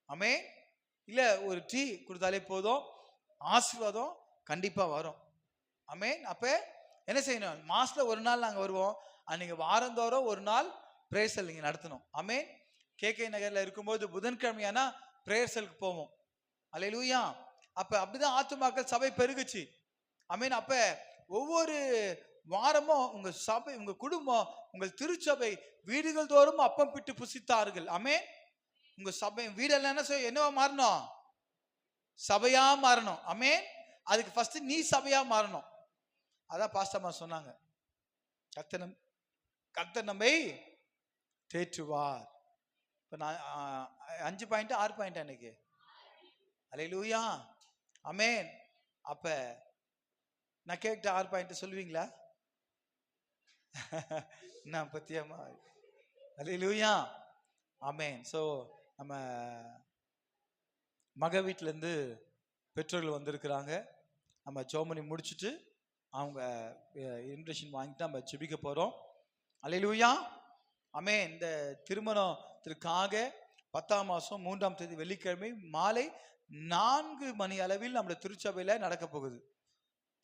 ஆமென். இல்லை ஒரு டீ கொடுத்தாலே போதும், ஆசீர்வாதம் கண்டிப்பாக வரும். ஆமென். அப்போ என்ன செய்யணும்? மாதத்தில் ஒரு நாள் நாங்கள் வருவோம். அன்றைக்கி வாரந்தோறும் ஒரு நாள் பிரேயர் செல் நீங்கள் நடத்தணும். ஆமென். கேகே நகரில் இருக்கும்போது புதன்கிழமையானா பிரேயர் செல்க்கு போவோம். அல்லேலூயா. அப்போ அப்படிதான் ஆத்துமாக்கள் சபை பெருகுச்சு. ஆமென். அப்போ ஒவ்வொரு வாரமும் உங்கள் சபை, உங்கள் குடும்பம், உங்கள் திருச்சபை வீடுகள் தோறும் அப்பம் பிட்டு புசித்தார்கள். ஆமென். உங்க சபை வீடெல்லாம் என்ன செய்ய, என்னவா மாறணும்? சபையா மாறணும். ஆமென். அதுக்கு ஃபர்ஸ்ட் நீ சபையா மாறணும். அதான் பாஸ்டர்மா சொன்னாங்க, கர்த்தர் நம்மை தேற்றுவார். இப்போ நான் 5 பாயிண்ட் 6 பாயிண்ட் அன்னைக்கு. அல்லேலூயா. ஆமென். அப்ப நான் கேட்ட 6 பாயிண்ட் சொல்லுவீங்களா? நான் பத்தியமா. அல்லேலூயா. ஆமென். ஸோ நம்ம மக வீட்டிலேருந்து பெற்றோர்கள் வந்திருக்கிறாங்க. நம்ம ஜோமனி முடிச்சுட்டு அவங்க இன்விடேஷன் வாங்கிட்டு நம்ம ஜெபிக்க போகிறோம். அல்லேலூயா. ஆமென். இந்த திருமணத்திற்காக 10ஆம் மாதம் 3ஆம் தேதி வெள்ளிக்கிழமை மாலை 4 மணி அளவில் நம்மளோட திருச்சபையில் நடக்க போகுது.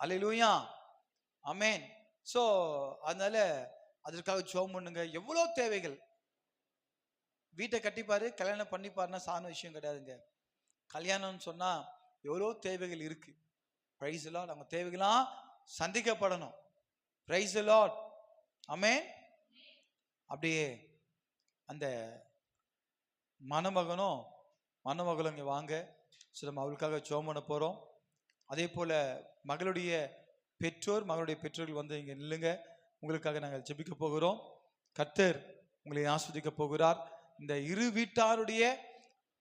அல்லேலூயா. ஆமென். ஸோ அதனால அதற்காக ஜெபம் பண்ணுங்க. எவ்வளோ தேவைகள். வீட்டை கட்டிப்பாரு, கல்யாணம் பண்ணிப்பாருன்னா சாதாரண விஷயம் கிடையாதுங்க. கல்யாணம்னு சொன்னா எவ்வளோ தேவைகள் இருக்கு. Praise the Lord. நம்ம தேவைகளாம் சந்திக்கப்படணும். Praise the Lord. ஆமென். அப்படியே அந்த மணமகனும் மணமகளும் இங்கே வாங்க. ஸோ நம்ம அவளுக்காக ஜெபம் பண்ண போகிறோம். அதே போல் மகளுடைய பெற்றோர்கள் வந்து இங்கே நில்லுங்க. உங்களுக்காக நாங்கள் ஜெபிக்க போகிறோம். கர்த்தர் உங்களை ஆஸ்வதிக்க போகிறார். இந்த இரு வீட்டாருடைய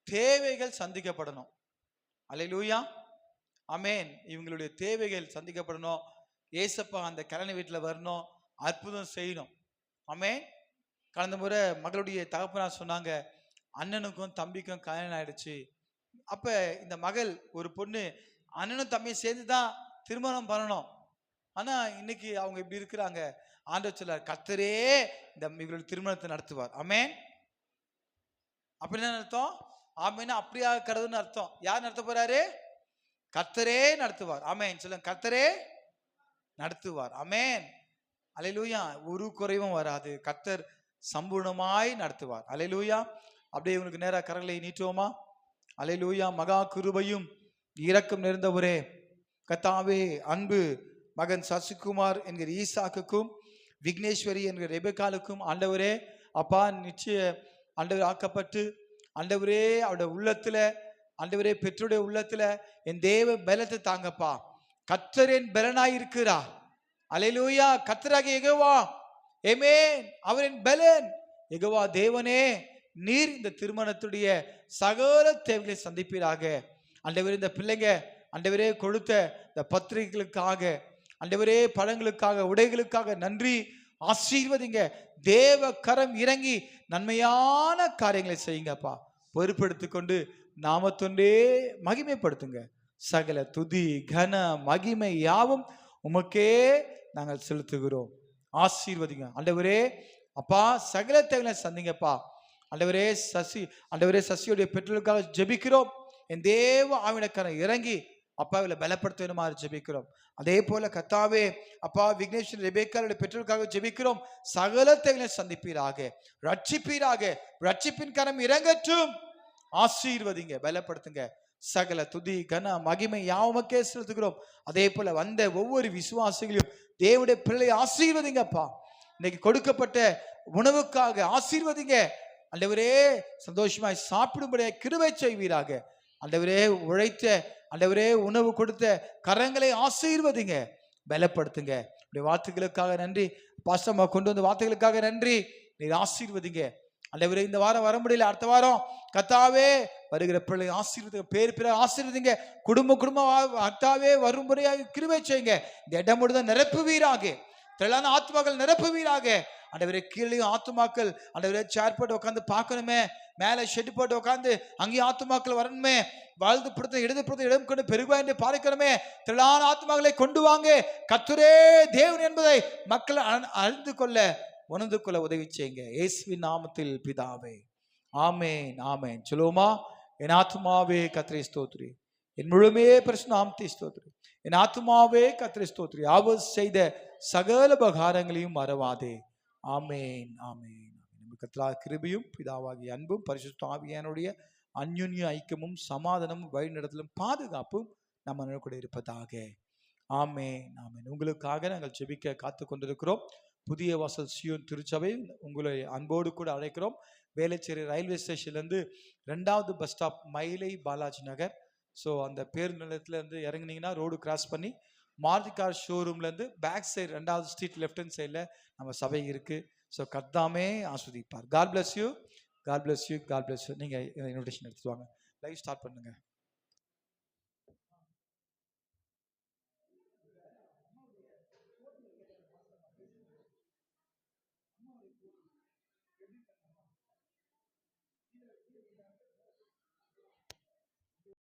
தேவைகள் சந்திக்கப்படணும். அல்லேலூயா. ஆமென். இவங்களுடைய தேவைகள் சந்திக்கப்படணும். ஏசப்பா அந்த கல்யாண வீட்டில் வரணும், அற்புதம் செய்யணும். ஆமென். கடந்த முறை மகளுடைய தகப்பனார் சொன்னாங்க, அண்ணனுக்கும் தம்பிக்கும் கல்யாணம் ஆயிடுச்சு. அப்போ இந்த மகள் ஒரு பொண்ணு அண்ணனும் தம்பியும் சேர்ந்து தான் திருமணம் பண்ணணும். ஆனால் இன்னைக்கு அவங்க இப்படி இருக்கிறாங்க. ஆண்டவர் சொல்லார், கர்த்தரே இந்த இவங்களுடைய திருமணத்தை நடத்துவார். ஆமென். அப்படின்னு அர்த்தம். ஆமென். அப்படியா கடவுள்னு அர்த்தம். யார் நடத்த போறாரு? கர்த்தரே நடத்துவார். ஆமென். சொல்லுங்க, கர்த்தரே நடத்துவார். ஆமென். அல்லேலூயா. ஒரு குறைவும் வராது. கர்த்தர் சம்பூர்ணமாய் நடத்துவார். அல்லேலூயா. அப்படியே இவங்களுக்கு நேராக கரங்களை நீட்டுவோமா? அல்லேலூயா. மகா கிருபையும் இரக்கம் நிறைந்தவரே, கர்த்தாவே, அன்பு மகன் சசிகுமார் என்கிற ஈசாக்குக்கும் விக்னேஸ்வரி என்கிற ரெபெக்காலுக்கும் ஆண்டவரே அப்பா நிச்சய ஆண்டவர் ஆக்கப்பட்டு, ஆண்டவரே அவருடைய உள்ளத்துல, ஆண்டவரே பெற்றோருடைய உள்ளத்துல என் தேவ பலத்தை தாங்கப்பா. கர்த்தர் என் பலனாய் இருக்கிறார். அல்லேலூயா. கர்த்தராகிய யெகோவா, ஆமென், அவர் என் பலன், யெகோவா தேவனே, நீர் இந்த திருமணத்துடைய சகல தேவைகளை சந்திப்பீராக. ஆண்டவரே, இந்த பிள்ளைங்க ஆண்டவரே கொடுத்த இந்த பத்திரிகைகளுக்காக, ஆண்டவரே பழங்களுக்காக, உடைகளுக்காக நன்றி. ஆசீர்வதிங்க. தேவ கரம் இறங்கி நன்மையான காரியங்களை செய்யுங்கப்பா. பொறுப்பெடுத்துக் கொண்டு நாமத்தொண்டே மகிமைப்படுத்துங்க. சகல துதி கன மகிமை யாவும் உமக்கே நாங்கள் செலுத்துகிறோம். ஆசீர்வதிங்க ஆண்டவரே. அப்பா, சகல தேவைகளை சந்திங்கப்பா. ஆண்டவரே சசியுடைய பெற்றோருக்காக ஜெபிக்கிறோம். என் தேவ ஆவினக்காரன் இறங்கி அப்பாவில பலப்படுத்த வேணுமாறு ஜெபிக்கிறோம். அதே போல கர்த்தாவே அப்பா, விக்னேஸ்வரன் ரெபேக்காவுடைய பெற்றோருக்காக ஜெபிக்கிறோம். சகல தேவைகளை சந்திப்பீராக, ரட்சிப்பீராக. ரட்சிப்பின் கரம் இறங்கட்டும். ஆசீர்வதிங்க, பலப்படுத்துங்க. சகல துதி கன மகிமை யாவுமக்கே செலுத்துகிறோம். அதே போல வந்த ஒவ்வொரு விசுவாசிகளையும் தேவனுடைய பிள்ளை ஆசீர்வதிங்கப்பா. இன்னைக்கு கொடுக்கப்பட்ட உணவுக்காக ஆசீர்வதிங்க. ஆண்டவரே, சந்தோஷமாய் சாப்பிடும்படியாக கிருபை செய்வீராக. ஆண்டவரே, உழைத்த ஆண்டவரே உணவு கொடுத்த கரங்களை ஆசீர்வதிங்க, பலப்படுத்துங்க. உடைய வார்த்தைகளுக்காக நன்றி. பாஸ்டம்மா கொண்டு வந்த வார்த்தைகளுக்காக நன்றி. நீர் ஆசீர்வதிங்க. ஆண்டவரே, இந்த வாரம் வர முடியல, அடுத்த வாரம் கர்த்தாவே வருகிற பிள்ளை ஆசீர்வதிங்க. பேர் பிற ஆசீர்வதிங்க. குடும்ப கர்த்தாவே வரும்படியாக கிருபை செய்யுங்க. இந்த இடம் முழுவதும் நிரப்புவீராக. திரளான ஆத்மாக்கள் நிரப்புவீராக. ஆண்டவரே, கீழே ஆத்துமாக்கள் ஆண்டவரே சேர் போட்டு உட்காந்து பார்க்கணுமே, மேலே ஷெட் போட்டு உட்காந்து அங்கேயும் ஆத்துமாக்கள் வரணுமே, வாழ்ந்து புறத்தை இடது புறத்தை இடம் கொண்டு பெருகுவா என்று பார்க்கணுமே. திரளான ஆத்மாக்களை கொண்டு வாங்க. கர்த்தரே தேவன் என்பதை மக்கள் அறிந்து கொள்ள, உணர்ந்து கொள்ள உதவி செய்யுங்க. இயேசுவின் நாமத்தில் பிதாவே, ஆமேன் ஆமேன். சொல்லுவோமா? என் ஆத்துமாவே கர்த்தரை ஸ்தோத்திரி, என் முழுமே பரிசுத்த நாமத்தை ஸ்தோத்திரி. என் ஆத்துமாவே கர்த்தரை ஸ்தோத்திரி, அவர் செய்த சகல உபகாரங்களையும் மறவாதே. ஆமேன் ஆமேன். கர்த்தராகிய கிருபையும் பிதாவாகிய அன்பும் பரிசுத்த ஆவியானுடைய அந்யோன்ய ஐக்கியமும் சமாதானமும் வழிநடத்தலும் பாதுகாப்பும் நம்ம கூட இருப்பதாக. ஆமேன் ஆமேன். உங்களுக்காக நாங்கள் ஜெபிக்க காத்து கொண்டிருக்கிறோம். புதிய வாசல் சியோன் திருச்சபை உங்களை அன்போடு கூட அழைக்கிறோம். வேளச்சேரி ரயில்வே ஸ்டேஷன்லேருந்து 2வது பஸ் ஸ்டாப் மயிலை பாலாஜி நகர். ஸோ அந்த பேருந்து நிலையத்துலேருந்து இறங்குனீங்கன்னா ரோடு கிராஸ் பண்ணி மாருதி கார் ஷோரூம்லேருந்து பேக் சைடு 2வது ஸ்ட்ரீட் லெஃப்ட் ஹேண்ட் சைடில் நம்ம சபை இருக்குது. ஸோ கர்த்தாமே ஆஸ்வதிப்பார். God bless you, God bless you, God bless you. நீங்கள் இன்விடேஷன் எடுத்துட்டு வாங்க. லைவ் ஸ்டார்ட் பண்ணுங்க.